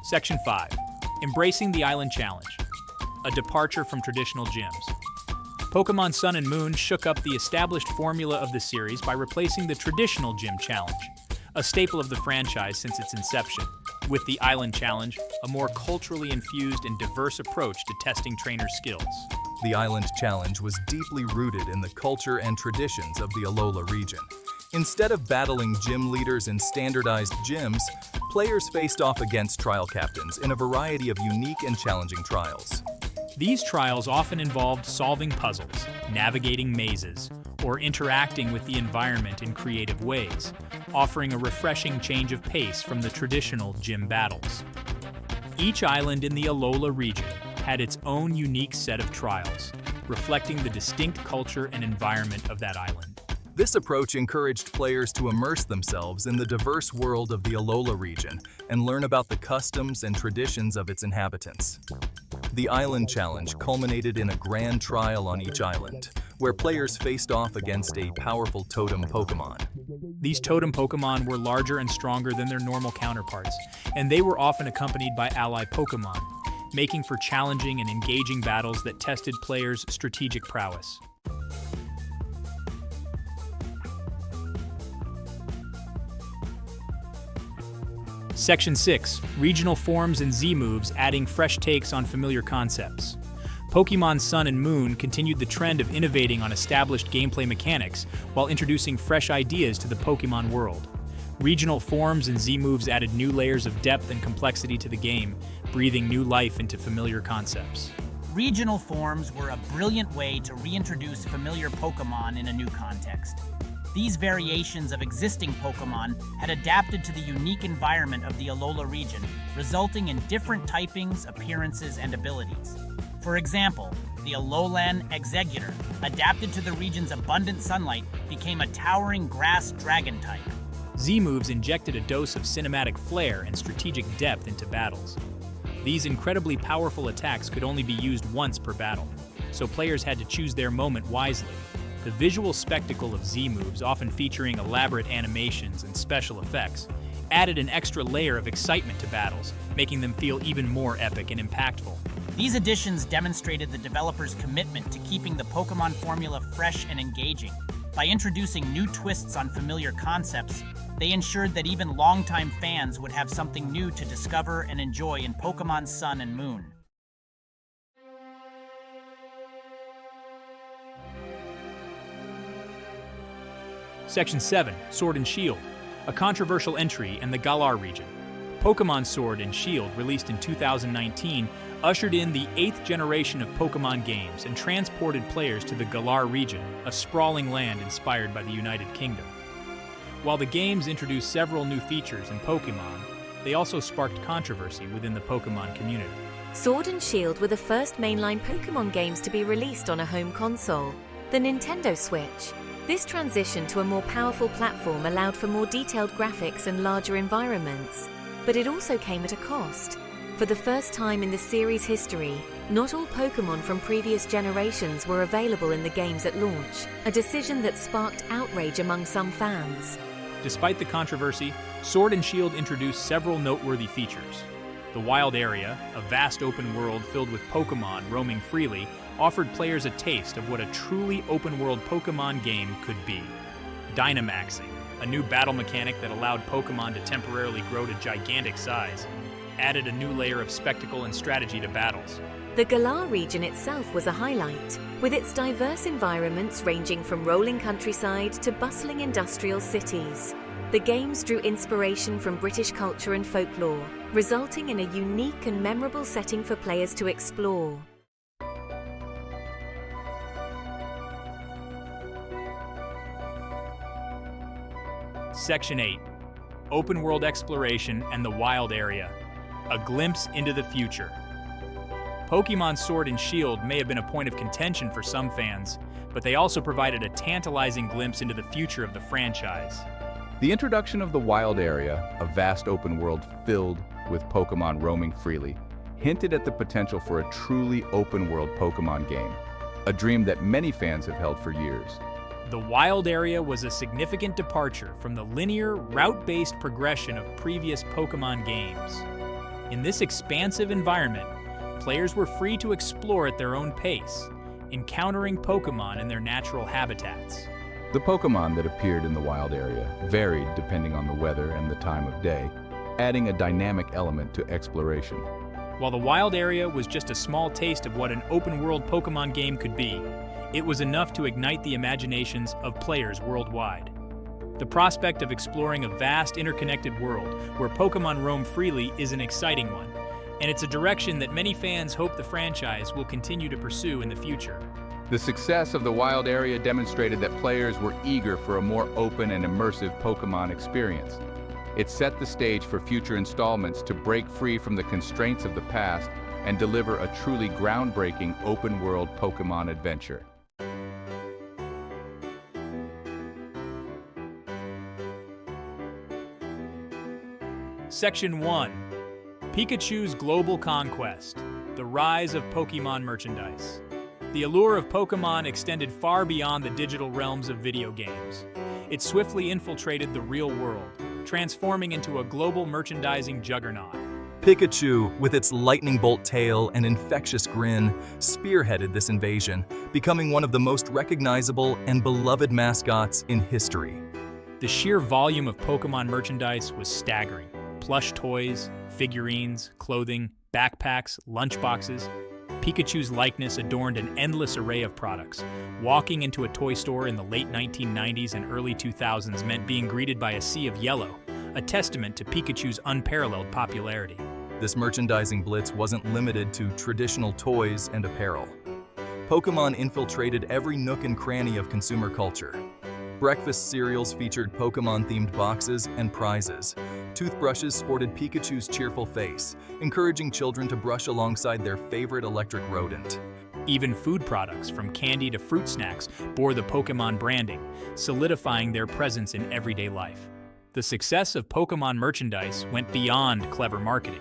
Section 5. Embracing the Island Challenge, a departure from traditional gyms. Pokémon Sun and Moon shook up the established formula of the series by replacing the traditional gym challenge, a staple of the franchise since its inception. with the Island Challenge, a more culturally infused and diverse approach to testing trainers' skills. The Island Challenge was deeply rooted in the culture and traditions of the Alola region. Instead of battling gym leaders in standardized gyms, players faced off against trial captains in a variety of unique and challenging trials. These trials often involved solving puzzles, navigating mazes, or interacting with the environment in creative ways, offering a refreshing change of pace from the traditional gym battles. Each island in the Alola region had its own unique set of trials, reflecting the distinct culture and environment of that island. This approach encouraged players to immerse themselves in the diverse world of the Alola region and learn about the customs and traditions of its inhabitants. The Island Challenge culminated in a grand trial on each island, where players faced off against a powerful totem Pokémon. These totem Pokémon were larger and stronger than their normal counterparts, and they were often accompanied by ally Pokémon, making for challenging and engaging battles that tested players' strategic prowess. Section 6. Regional forms and Z-moves adding fresh takes on familiar concepts. Pokémon Sun and Moon continued the trend of innovating on established gameplay mechanics while introducing fresh ideas to the Pokémon world. Regional forms and Z-moves added new layers of depth and complexity to the game, breathing new life into familiar concepts. Regional forms were a brilliant way to reintroduce familiar Pokémon in a new context. These variations of existing Pokémon had adapted to the unique environment of the Alola region, resulting in different typings, appearances, and abilities. For example, the Alolan Exeggutor, adapted to the region's abundant sunlight, became a towering grass dragon type. Z-moves injected a dose of cinematic flair and strategic depth into battles. These incredibly powerful attacks could only be used once per battle, so players had to choose their moment wisely. The visual spectacle of Z-moves, often featuring elaborate animations and special effects, added an extra layer of excitement to battles, making them feel even more epic and impactful. These additions demonstrated the developers' commitment to keeping the Pokémon formula fresh and engaging. By introducing new twists on familiar concepts, they ensured that even longtime fans would have something new to discover and enjoy in Pokémon Sun and Moon. Section 7. Sword and Shield, a controversial entry in the Galar region. Pokémon Sword and Shield, released in 2019, ushered in the 8th generation of Pokémon games and transported players to the Galar region, a sprawling land inspired by the United Kingdom. While the games introduced several new features in Pokémon, they also sparked controversy within the Pokémon community. Sword and Shield were the first mainline Pokémon games to be released on a home console, the Nintendo Switch. This transition to a more powerful platform allowed for more detailed graphics and larger environments, but it also came at a cost. For the first time in the series' history, not all Pokémon from previous generations were available in the games at launch, a decision that sparked outrage among some fans. Despite the controversy, Sword and Shield introduced several noteworthy features. The Wild Area, a vast open world filled with Pokémon roaming freely, offered players a taste of what a truly open-world Pokémon game could be. Dynamaxing, a new battle mechanic that allowed Pokémon to temporarily grow to gigantic size, added a new layer of spectacle and strategy to battles. The Galar region itself was a highlight, with its diverse environments ranging from rolling countryside to bustling industrial cities. The games drew inspiration from British culture and folklore, resulting in a unique and memorable setting for players to explore. Section 8. Open World Exploration and the Wild Area. A glimpse into the future. Pokémon Sword and Shield may have been a point of contention for some fans, but they also provided a tantalizing glimpse into the future of the franchise. The introduction of the Wild Area, a vast open world filled with Pokémon roaming freely, hinted at the potential for a truly open-world Pokémon game, a dream that many fans have held for years. The Wild Area was a significant departure from the linear, route-based progression of previous Pokémon games. In this expansive environment, players were free to explore at their own pace, encountering Pokémon in their natural habitats. The Pokémon that appeared in the Wild Area varied depending on the weather and the time of day, adding a dynamic element to exploration. While the wild area was just a small taste of what an open-world Pokémon game could be, it was enough to ignite the imaginations of players worldwide. The prospect of exploring a vast interconnected world where Pokémon roam freely is an exciting one, and it's a direction that many fans hope the franchise will continue to pursue in the future. The success of the wild area demonstrated that players were eager for a more open and immersive Pokémon experience. It set the stage for future installments to break free from the constraints of the past and deliver a truly groundbreaking open-world Pokémon adventure. Section 1. Pikachu's Global Conquest. The Rise of Pokémon Merchandise. The allure of Pokémon extended far beyond the digital realms of video games. It swiftly infiltrated the real world, transforming into a global merchandising juggernaut. Pikachu, with its lightning bolt tail and infectious grin, spearheaded this invasion, becoming one of the most recognizable and beloved mascots in history. The sheer volume of Pokémon merchandise was staggering. Plush toys, figurines, clothing, backpacks, lunchboxes. Pikachu's likeness adorned an endless array of products. Walking into a toy store in the late 1990s and early 2000s meant being greeted by a sea of yellow, a testament to Pikachu's unparalleled popularity. This merchandising blitz wasn't limited to traditional toys and apparel. Pokémon infiltrated every nook and cranny of consumer culture. Breakfast cereals featured Pokémon-themed boxes and prizes. Toothbrushes sported Pikachu's cheerful face, encouraging children to brush alongside their favorite electric rodent. Even food products, from candy to fruit snacks, bore the Pokémon branding, solidifying their presence in everyday life. The success of Pokémon merchandise went beyond clever marketing.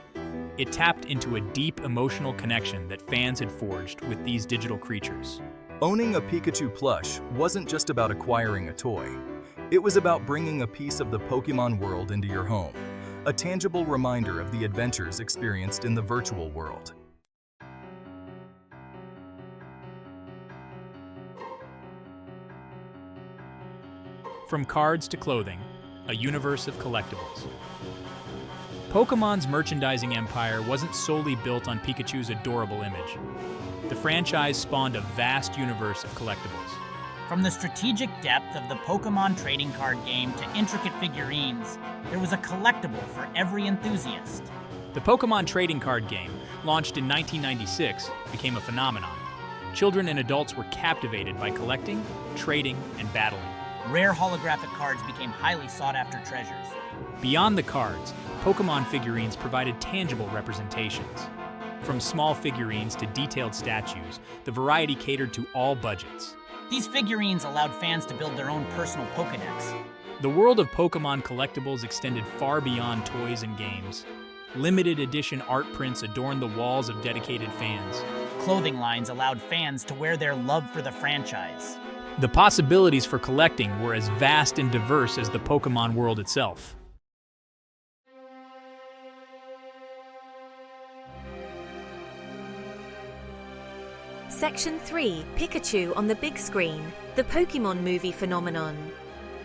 It tapped into a deep emotional connection that fans had forged with these digital creatures. Owning a Pikachu plush wasn't just about acquiring a toy. It was about bringing a piece of the Pokémon world into your home, a tangible reminder of the adventures experienced in the virtual world. From cards to clothing, a universe of collectibles. Pokémon's merchandising empire wasn't solely built on Pikachu's adorable image. The franchise spawned a vast universe of collectibles. From the strategic depth of the Pokémon trading card game to intricate figurines, there was a collectible for every enthusiast. The Pokémon trading card game, launched in 1996, became a phenomenon. Children and adults were captivated by collecting, trading, and battling. Rare holographic cards became highly sought-after treasures. Beyond the cards, Pokémon figurines provided tangible representations. From small figurines to detailed statues, the variety catered to all budgets. These figurines allowed fans to build their own personal Pokédex. The world of Pokémon collectibles extended far beyond toys and games. Limited edition art prints adorned the walls of dedicated fans. Clothing lines allowed fans to wear their love for the franchise. The possibilities for collecting were as vast and diverse as the Pokémon world itself. Section 3. Pikachu on the big screen, the Pokémon movie phenomenon.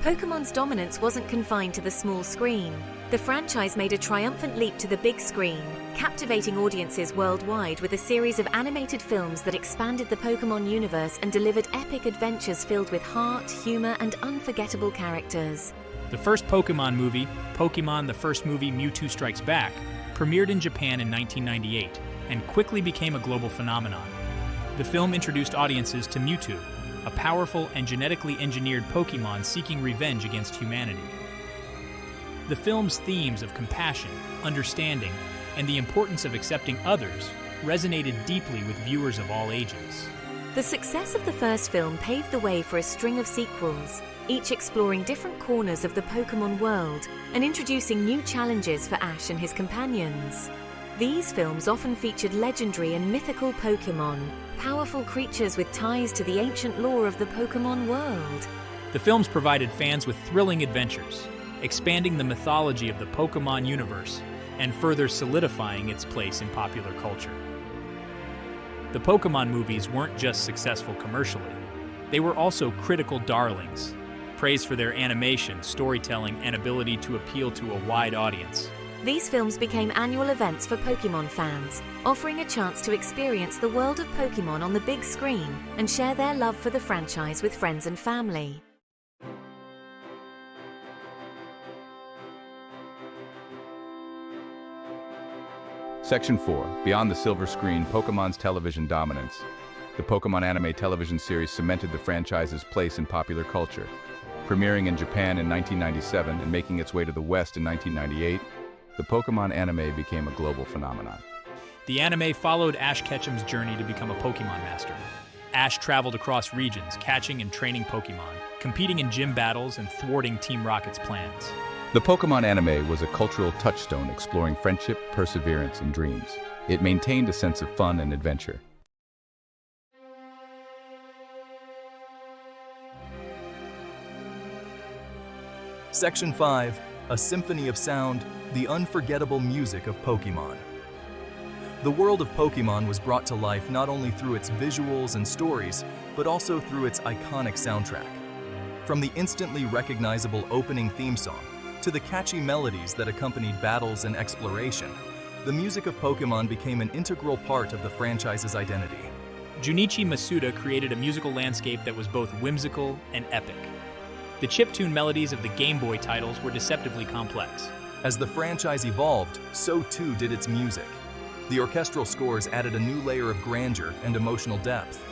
Pokémon's dominance wasn't confined to the small screen. The franchise made a triumphant leap to the big screen, captivating audiences worldwide with a series of animated films that expanded the Pokémon universe and delivered epic adventures filled with heart, humor, and unforgettable characters. The first Pokémon movie, Pokémon the First Movie Mewtwo Strikes Back, premiered in Japan in 1998 and quickly became a global phenomenon. The film introduced audiences to Mewtwo, a powerful and genetically engineered Pokémon seeking revenge against humanity. The film's themes of compassion, understanding, and the importance of accepting others resonated deeply with viewers of all ages. The success of the first film paved the way for a string of sequels, each exploring different corners of the Pokémon world and introducing new challenges for Ash and his companions. These films often featured legendary and mythical Pokémon, powerful creatures with ties to the ancient lore of the Pokémon world. The films provided fans with thrilling adventures, expanding the mythology of the Pokémon universe and further solidifying its place in popular culture. The Pokémon movies weren't just successful commercially, they were also critical darlings, praised for their animation, storytelling, and ability to appeal to a wide audience. These films became annual events for Pokémon fans, offering a chance to experience the world of Pokémon on the big screen and share their love for the franchise with friends and family. Section 4. Beyond the silver screen, Pokémon's television dominance. The Pokémon anime television series cemented the franchise's place in popular culture. Premiering in Japan in 1997 and making its way to the West in 1998, the Pokémon anime became a global phenomenon. The anime followed Ash Ketchum's journey to become a Pokémon master. Ash traveled across regions, catching and training Pokémon, competing in gym battles and thwarting Team Rocket's plans. The Pokémon anime was a cultural touchstone exploring friendship, perseverance, and dreams. It maintained a sense of fun and adventure. Section 5. A symphony of sound, the unforgettable music of Pokémon. The world of Pokémon was brought to life not only through its visuals and stories, but also through its iconic soundtrack. From the instantly recognizable opening theme song to the catchy melodies that accompanied battles and exploration, the music of Pokémon became an integral part of the franchise's identity. Junichi Masuda created a musical landscape that was both whimsical and epic. The chiptune melodies of the Game Boy titles were deceptively complex. As the franchise evolved, so too did its music. The orchestral scores added a new layer of grandeur and emotional depth.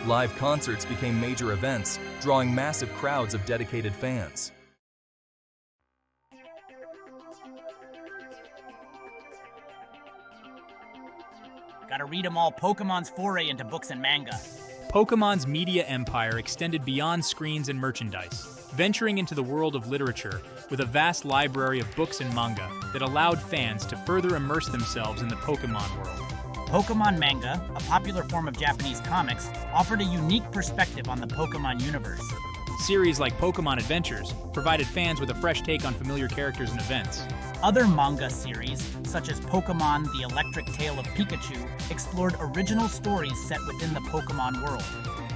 Live concerts became major events, drawing massive crowds of dedicated fans. Gotta read them all. Pokemon's foray into books and manga. Pokemon's media empire extended beyond screens and merchandise, venturing into the world of literature with a vast library of books and manga that allowed fans to further immerse themselves in the Pokemon world. Pokemon manga, a popular form of Japanese comics, offered a unique perspective on the Pokemon universe. Series like Pokemon Adventures provided fans with a fresh take on familiar characters and events. Other manga series, such as Pokemon The Electric Tale of Pikachu, explored original stories set within the Pokemon world.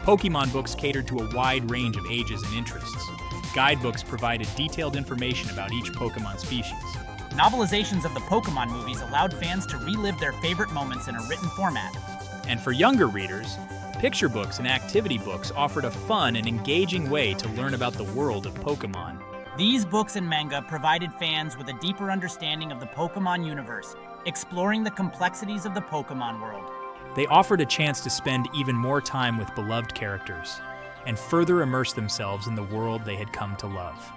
Pokemon books catered to a wide range of ages and interests. Guidebooks provided detailed information about each Pokemon species. Novelizations of the Pokemon movies allowed fans to relive their favorite moments in a written format. And for younger readers, picture books and activity books offered a fun and engaging way to learn about the world of Pokemon. These books and manga provided fans with a deeper understanding of the Pokemon universe, exploring the complexities of the Pokemon world. They offered a chance to spend even more time with beloved characters and further immerse themselves in the world they had come to love.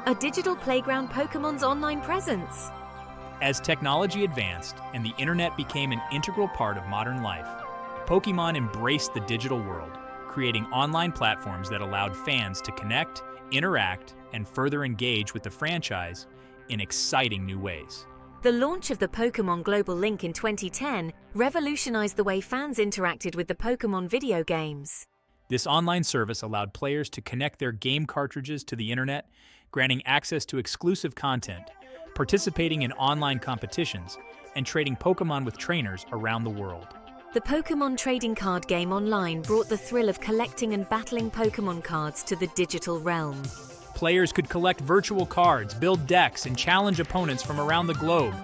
A digital playground Pokemon's online presence. As technology advanced and the internet became an integral part of modern life, Pokemon embraced the digital world, creating online platforms that allowed fans to connect, interact, and further engage with the franchise in exciting new ways. The launch of the Pokémon Global Link in 2010 revolutionized the way fans interacted with the Pokémon video games. This online service allowed players to connect their game cartridges to the internet, granting access to exclusive content, participating in online competitions, and trading Pokémon with trainers around the world. The Pokémon trading card game online brought the thrill of collecting and battling Pokémon cards to the digital realm. Players could collect virtual cards, build decks, and challenge opponents from around the globe,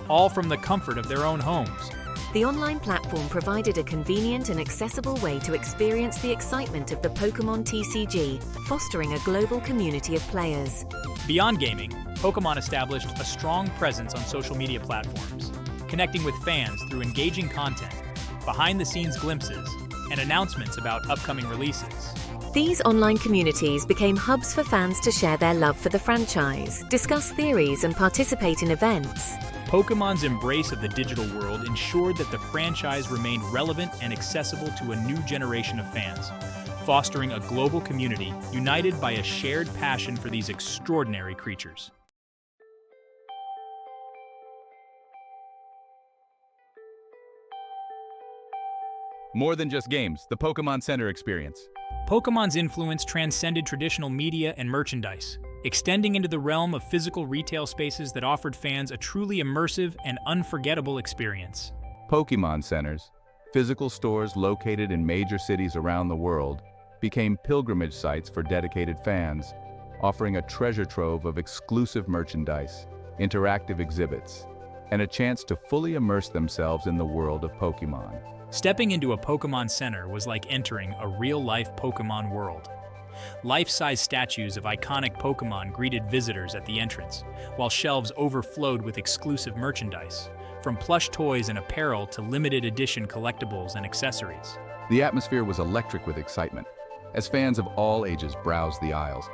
all from the comfort of their own homes. The online platform provided a convenient and accessible way to experience the excitement of the Pokémon TCG, fostering a global community of players. Beyond gaming, Pokémon established a strong presence on social media platforms, connecting with fans through engaging content, behind-the-scenes glimpses, and announcements about upcoming releases. These online communities became hubs for fans to share their love for the franchise, discuss theories, and participate in events. Pokemon's embrace of the digital world ensured that the franchise remained relevant and accessible to a new generation of fans, fostering a global community united by a shared passion for these extraordinary creatures. More than just games, the Pokémon Center experience. Pokemon's influence transcended traditional media and merchandise, extending into the realm of physical retail spaces that offered fans a truly immersive and unforgettable experience. Pokémon Centers, physical stores located in major cities around the world, became pilgrimage sites for dedicated fans, offering a treasure trove of exclusive merchandise, interactive exhibits, and a chance to fully immerse themselves in the world of Pokémon. Stepping into a Pokémon Center was like entering a real-life Pokémon world. Life-size statues of iconic Pokémon greeted visitors at the entrance, while shelves overflowed with exclusive merchandise, from plush toys and apparel to limited edition collectibles and accessories. The atmosphere was electric with excitement, as fans of all ages browsed the aisles,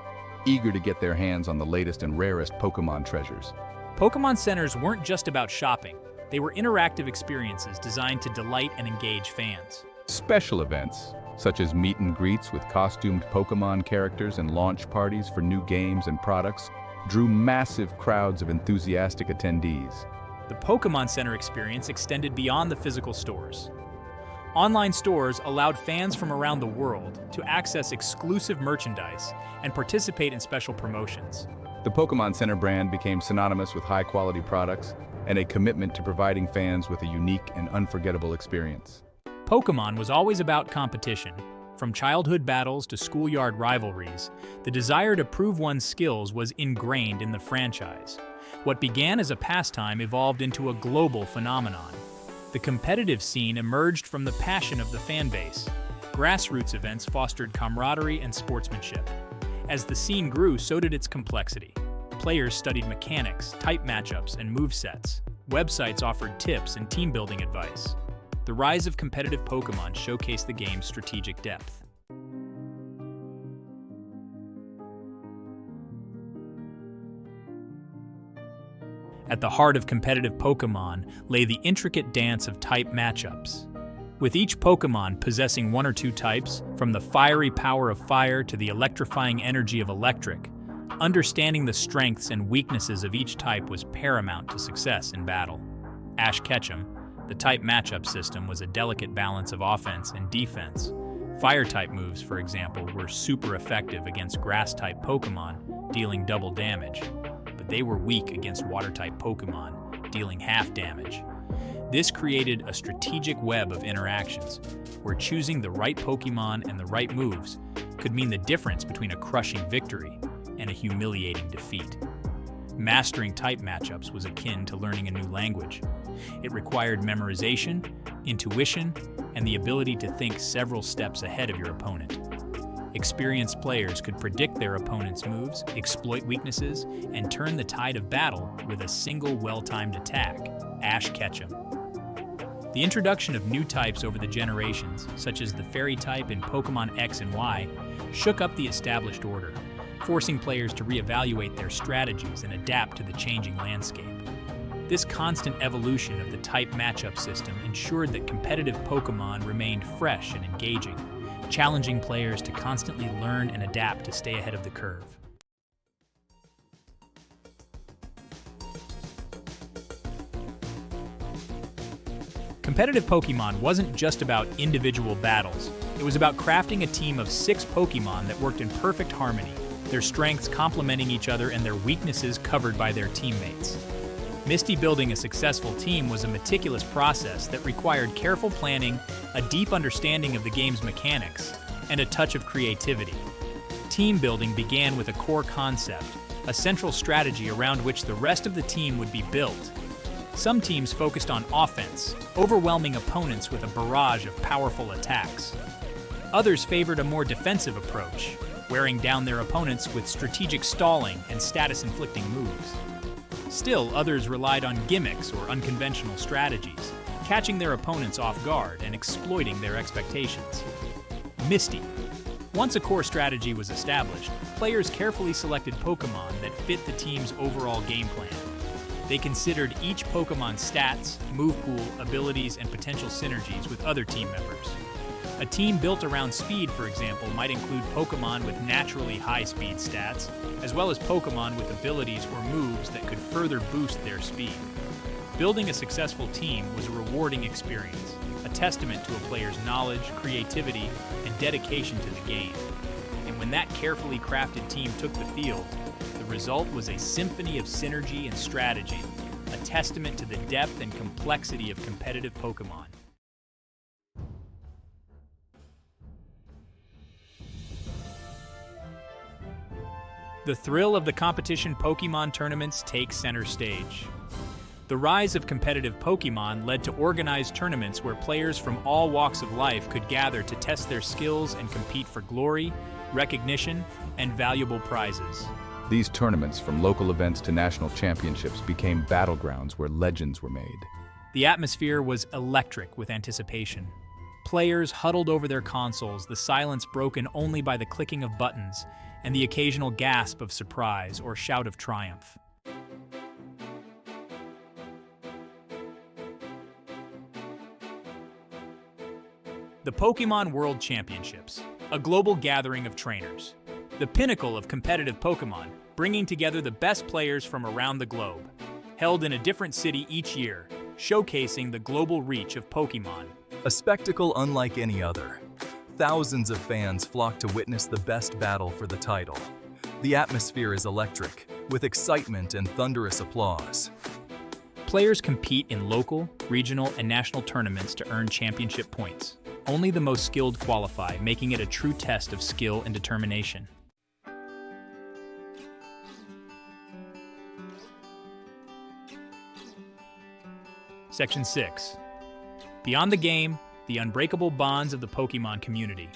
eager to get their hands on the latest and rarest Pokémon treasures. Pokémon Centers weren't just about shopping. They were interactive experiences designed to delight and engage fans. Special events, such as meet and greets with costumed Pokémon characters and launch parties for new games and products, drew massive crowds of enthusiastic attendees. The Pokémon Center experience extended beyond the physical stores. Online stores allowed fans from around the world to access exclusive merchandise and participate in special promotions. The Pokémon Center brand became synonymous with high-quality products and a commitment to providing fans with a unique and unforgettable experience. Pokémon was always about competition. From childhood battles to schoolyard rivalries, the desire to prove one's skills was ingrained in the franchise. What began as a pastime evolved into a global phenomenon. The competitive scene emerged from the passion of the fan base. Grassroots events fostered camaraderie and sportsmanship. As the scene grew, so did its complexity. Players studied mechanics, type matchups, and movesets. Websites offered tips and team-building advice. The rise of competitive Pokémon showcased the game's strategic depth. At the heart of competitive Pokémon lay the intricate dance of type matchups. With each Pokémon possessing one or two types, from the fiery power of fire to the electrifying energy of electric, understanding the strengths and weaknesses of each type was paramount to success in battle. Ash Ketchum, the type matchup system, was a delicate balance of offense and defense. Fire-type moves, for example, were super effective against grass-type Pokémon, dealing double damage. But they were weak against water-type Pokémon, dealing half damage. This created a strategic web of interactions, where choosing the right Pokémon and the right moves could mean the difference between a crushing victory and a humiliating defeat. Mastering type matchups was akin to learning a new language. It required memorization, intuition, and the ability to think several steps ahead of your opponent. Experienced players could predict their opponent's moves, exploit weaknesses, and turn the tide of battle with a single well-timed attack, Ash Ketchum. The introduction of new types over the generations, such as the Fairy type in Pokémon X and Y, shook up the established order, forcing players to reevaluate their strategies and adapt to the changing landscape. This constant evolution of the type matchup system ensured that competitive Pokémon remained fresh and engaging, challenging players to constantly learn and adapt to stay ahead of the curve. Competitive Pokémon wasn't just about individual battles. It was about crafting a team of 6 Pokémon that worked in perfect harmony, their strengths complementing each other and their weaknesses covered by their teammates. Misty building a successful team was a meticulous process that required careful planning, a deep understanding of the game's mechanics, and a touch of creativity. Team building began with a core concept, a central strategy around which the rest of the team would be built. Some teams focused on offense, overwhelming opponents with a barrage of powerful attacks. Others favored a more defensive approach, wearing down their opponents with strategic stalling and status-inflicting moves. Still, others relied on gimmicks or unconventional strategies, catching their opponents off guard and exploiting their expectations. Misty. Once a core strategy was established, players carefully selected Pokémon that fit the team's overall game plan. They considered each Pokémon's stats, move pool, abilities, and potential synergies with other team members. A team built around speed, for example, might include Pokémon with naturally high-speed stats, as well as Pokémon with abilities or moves that could further boost their speed. Building a successful team was a rewarding experience, a testament to a player's knowledge, creativity, and dedication to the game. And when that carefully crafted team took the field, the result was a symphony of synergy and strategy, a testament to the depth and complexity of competitive Pokémon. The thrill of the competition Pokémon tournaments takes center stage. The rise of competitive Pokémon led to organized tournaments where players from all walks of life could gather to test their skills and compete for glory, recognition, and valuable prizes. These tournaments, from local events to national championships, became battlegrounds where legends were made. The atmosphere was electric with anticipation. Players huddled over their consoles, the silence broken only by the clicking of buttons and the occasional gasp of surprise or shout of triumph. The Pokémon World Championships, a global gathering of trainers. The pinnacle of competitive Pokémon, bringing together the best players from around the globe. Held in a different city each year, showcasing the global reach of Pokémon. A spectacle unlike any other. Thousands of fans flock to witness the best battle for the title. The atmosphere is electric, with excitement and thunderous applause. Players compete in local, regional, and national tournaments to earn championship points. Only the most skilled qualify, making it a true test of skill and determination. Section 6. Beyond the game, the unbreakable bonds of the Pokémon community.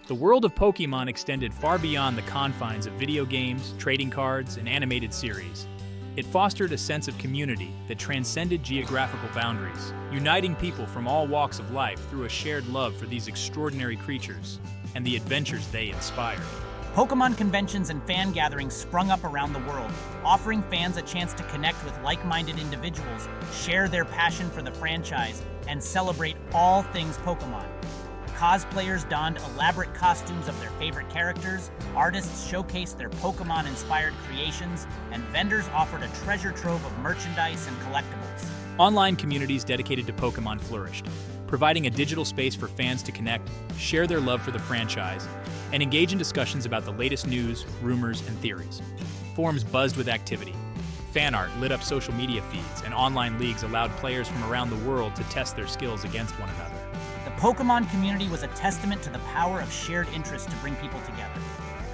The world of Pokémon extended far beyond the confines of video games, trading cards, and animated series. It fostered a sense of community that transcended geographical boundaries, uniting people from all walks of life through a shared love for these extraordinary creatures and the adventures they inspired. Pokémon conventions and fan gatherings sprung up around the world, offering fans a chance to connect with like-minded individuals, share their passion for the franchise, and celebrate all things Pokémon. Cosplayers donned elaborate costumes of their favorite characters, artists showcased their Pokémon-inspired creations, and vendors offered a treasure trove of merchandise and collectibles. Online communities dedicated to Pokémon flourished, providing a digital space for fans to connect, share their love for the franchise, and engage in discussions about the latest news, rumors, and theories. Forums buzzed with activity. Fan art lit up social media feeds, and online leagues allowed players from around the world to test their skills against one another. The Pokémon community was a testament to the power of shared interests to bring people together.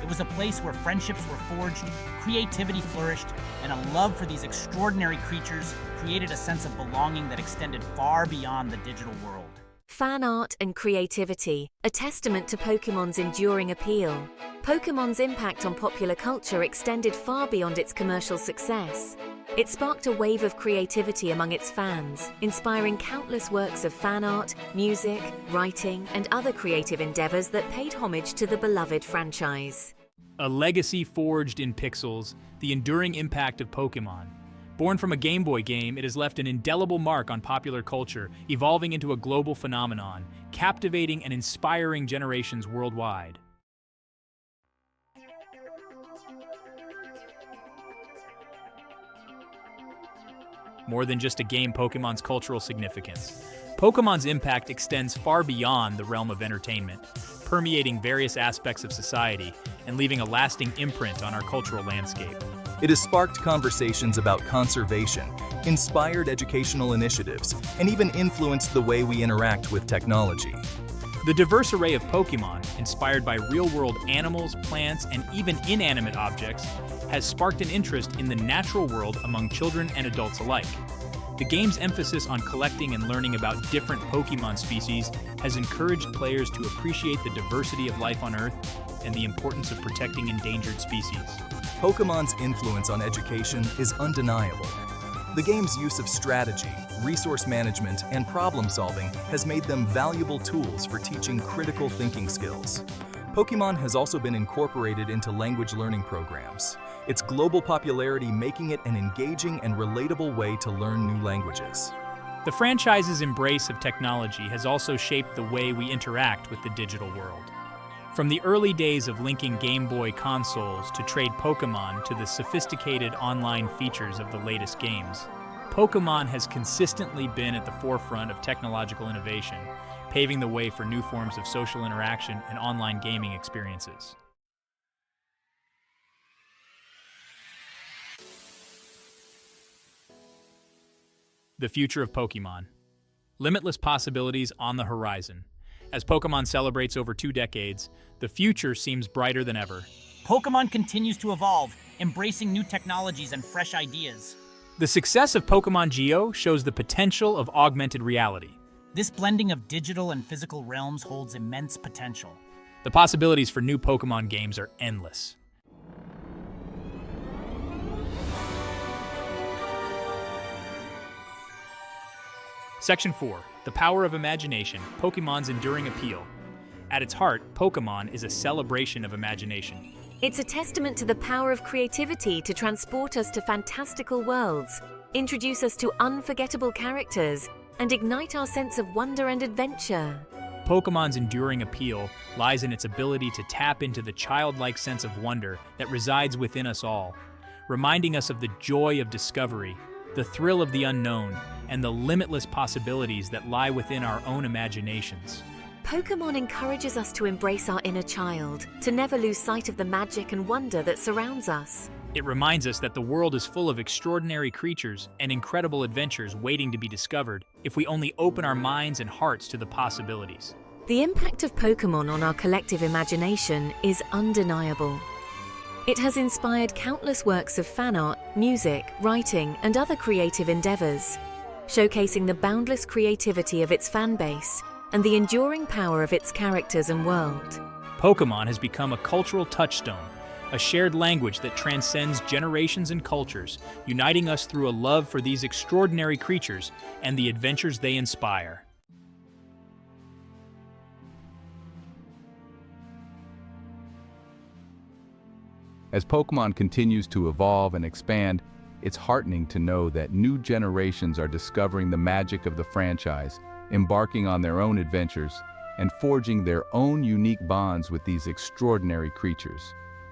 It was a place where friendships were forged, creativity flourished, and a love for these extraordinary creatures created a sense of belonging that extended far beyond the digital world. Fan art and creativity, a testament to Pokémon's enduring appeal. Pokémon's impact on popular culture extended far beyond its commercial success. It sparked a wave of creativity among its fans, inspiring countless works of fan art, music, writing, and other creative endeavors that paid homage to the beloved franchise. A legacy forged in pixels, the enduring impact of Pokémon. Born from a Game Boy game, it has left an indelible mark on popular culture, evolving into a global phenomenon, captivating and inspiring generations worldwide. More than just a game, Pokémon's cultural significance. Pokémon's impact extends far beyond the realm of entertainment, permeating various aspects of society and leaving a lasting imprint on our cultural landscape. It has sparked conversations about conservation, inspired educational initiatives, and even influenced the way we interact with technology. The diverse array of Pokémon, inspired by real-world animals, plants, and even inanimate objects, has sparked an interest in the natural world among children and adults alike. The game's emphasis on collecting and learning about different Pokémon species has encouraged players to appreciate the diversity of life on Earth and the importance of protecting endangered species. Pokémon's influence on education is undeniable. The game's use of strategy, resource management, and problem-solving has made them valuable tools for teaching critical thinking skills. Pokémon has also been incorporated into language learning programs, its global popularity making it an engaging and relatable way to learn new languages. The franchise's embrace of technology has also shaped the way we interact with the digital world. From the early days of linking Game Boy consoles to trade Pokémon to the sophisticated online features of the latest games, Pokémon has consistently been at the forefront of technological innovation, paving the way for new forms of social interaction and online gaming experiences. The future of Pokémon. Limitless possibilities on the horizon. As Pokémon celebrates over 2 decades, the future seems brighter than ever. Pokémon continues to evolve, embracing new technologies and fresh ideas. The success of Pokémon Geo shows the potential of augmented reality. This blending of digital and physical realms holds immense potential. The possibilities for new Pokémon games are endless. Section 4. The Power of Imagination, Pokémon's Enduring Appeal. At its heart, Pokémon is a celebration of imagination. It's a testament to the power of creativity to transport us to fantastical worlds, introduce us to unforgettable characters, and ignite our sense of wonder and adventure. Pokémon's enduring appeal lies in its ability to tap into the childlike sense of wonder that resides within us all, reminding us of the joy of discovery, the thrill of the unknown, and the limitless possibilities that lie within our own imaginations. Pokémon encourages us to embrace our inner child, to never lose sight of the magic and wonder that surrounds us. It reminds us that the world is full of extraordinary creatures and incredible adventures waiting to be discovered if we only open our minds and hearts to the possibilities. The impact of Pokémon on our collective imagination is undeniable. It has inspired countless works of fan art, music, writing, and other creative endeavors, showcasing the boundless creativity of its fan base and the enduring power of its characters and world. Pokémon has become a cultural touchstone, a shared language that transcends generations and cultures, uniting us through a love for these extraordinary creatures and the adventures they inspire. As Pokémon continues to evolve and expand, it's heartening to know that new generations are discovering the magic of the franchise, embarking on their own adventures, and forging their own unique bonds with these extraordinary creatures.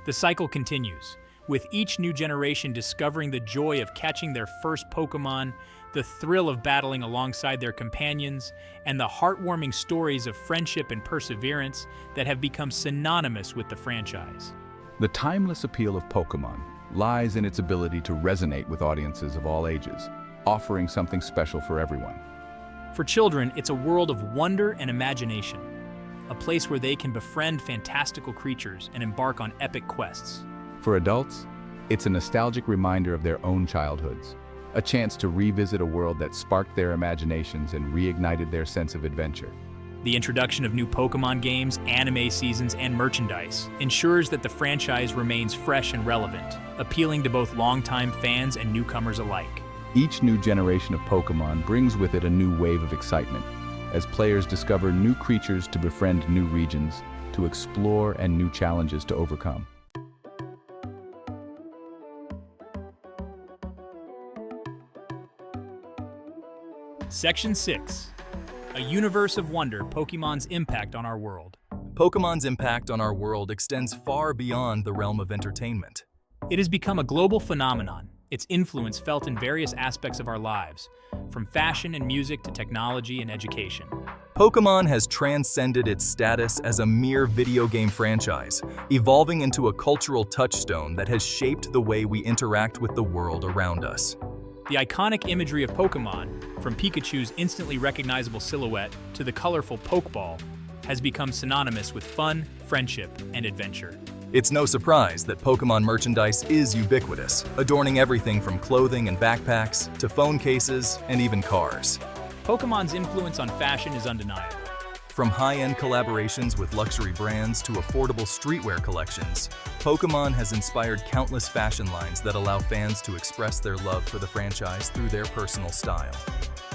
The cycle continues, with each new generation discovering the joy of catching their first Pokémon, the thrill of battling alongside their companions, and the heartwarming stories of friendship and perseverance that have become synonymous with the franchise. The timeless appeal of Pokémon lies in its ability to resonate with audiences of all ages, offering something special for everyone. For children, it's a world of wonder and imagination, a place where they can befriend fantastical creatures and embark on epic quests. For adults, it's a nostalgic reminder of their own childhoods, a chance to revisit a world that sparked their imaginations and reignited their sense of adventure. The introduction of new Pokémon games, anime seasons, and merchandise ensures that the franchise remains fresh and relevant, appealing to both longtime fans and newcomers alike. Each new generation of Pokémon brings with it a new wave of excitement, as players discover new creatures to befriend, new regions to explore, and new challenges to overcome. Section 6. A universe of wonder, Pokémon's impact on our world. Pokémon's impact on our world extends far beyond the realm of entertainment. It has become a global phenomenon, its influence felt in various aspects of our lives, from fashion and music to technology and education. Pokémon has transcended its status as a mere video game franchise, evolving into a cultural touchstone that has shaped the way we interact with the world around us. The iconic imagery of Pokémon, from Pikachu's instantly recognizable silhouette to the colorful Pokeball, has become synonymous with fun, friendship, and adventure. It's no surprise that Pokémon merchandise is ubiquitous, adorning everything from clothing and backpacks to phone cases and even cars. Pokémon's influence on fashion is undeniable. From high-end collaborations with luxury brands to affordable streetwear collections, Pokémon has inspired countless fashion lines that allow fans to express their love for the franchise through their personal style.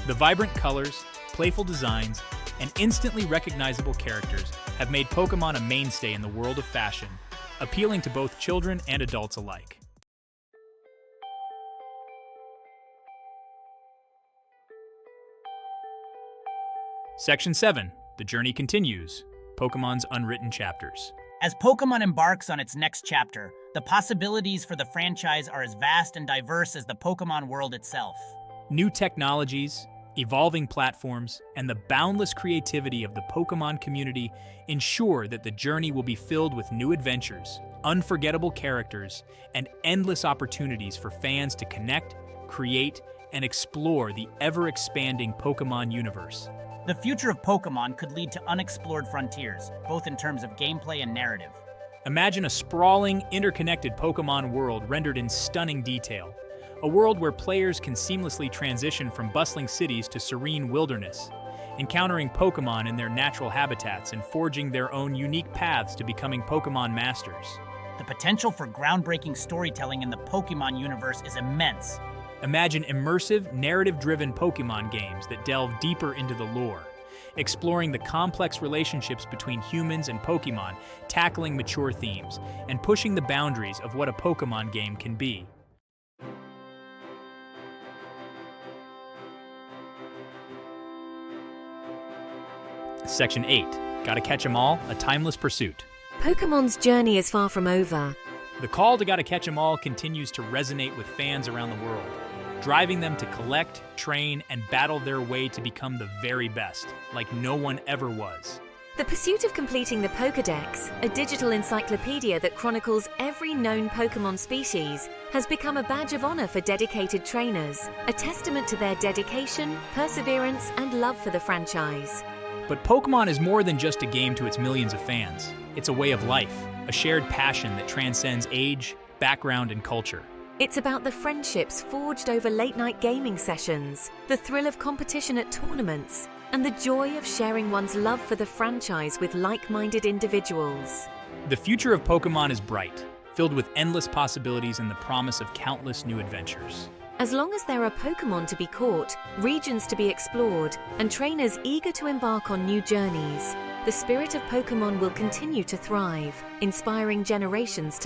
The vibrant colors, playful designs, and instantly recognizable characters have made Pokémon a mainstay in the world of fashion, appealing to both children and adults alike. Section 7. The journey continues. Pokémon's unwritten chapters. As Pokémon embarks on its next chapter, the possibilities for the franchise are as vast and diverse as the Pokémon world itself. New technologies, evolving platforms, and the boundless creativity of the Pokémon community ensure that the journey will be filled with new adventures, unforgettable characters, and endless opportunities for fans to connect, create, and explore the ever-expanding Pokémon universe. The future of Pokémon could lead to unexplored frontiers, both in terms of gameplay and narrative. Imagine a sprawling, interconnected Pokémon world rendered in stunning detail. A world where players can seamlessly transition from bustling cities to serene wilderness, encountering Pokémon in their natural habitats and forging their own unique paths to becoming Pokémon masters. The potential for groundbreaking storytelling in the Pokémon universe is immense. Imagine immersive, narrative-driven Pokémon games that delve deeper into the lore, exploring the complex relationships between humans and Pokémon, tackling mature themes, and pushing the boundaries of what a Pokémon game can be. Section 8. Gotta Catch 'Em All, a timeless pursuit. Pokemon's journey is far from over. The call to Gotta Catch 'Em All continues to resonate with fans around the world, driving them to collect, train, and battle their way to become the very best, like no one ever was. The pursuit of completing the Pokédex, a digital encyclopedia that chronicles every known Pokémon species, has become a badge of honor for dedicated trainers, a testament to their dedication, perseverance, and love for the franchise. But Pokémon is more than just a game to its millions of fans. It's a way of life, a shared passion that transcends age, background, and culture. It's about the friendships forged over late-night gaming sessions, the thrill of competition at tournaments, and the joy of sharing one's love for the franchise with like-minded individuals. The future of Pokémon is bright, filled with endless possibilities and the promise of countless new adventures. As long as there are Pokémon to be caught, regions to be explored, and trainers eager to embark on new journeys, the spirit of Pokémon will continue to thrive, inspiring generations to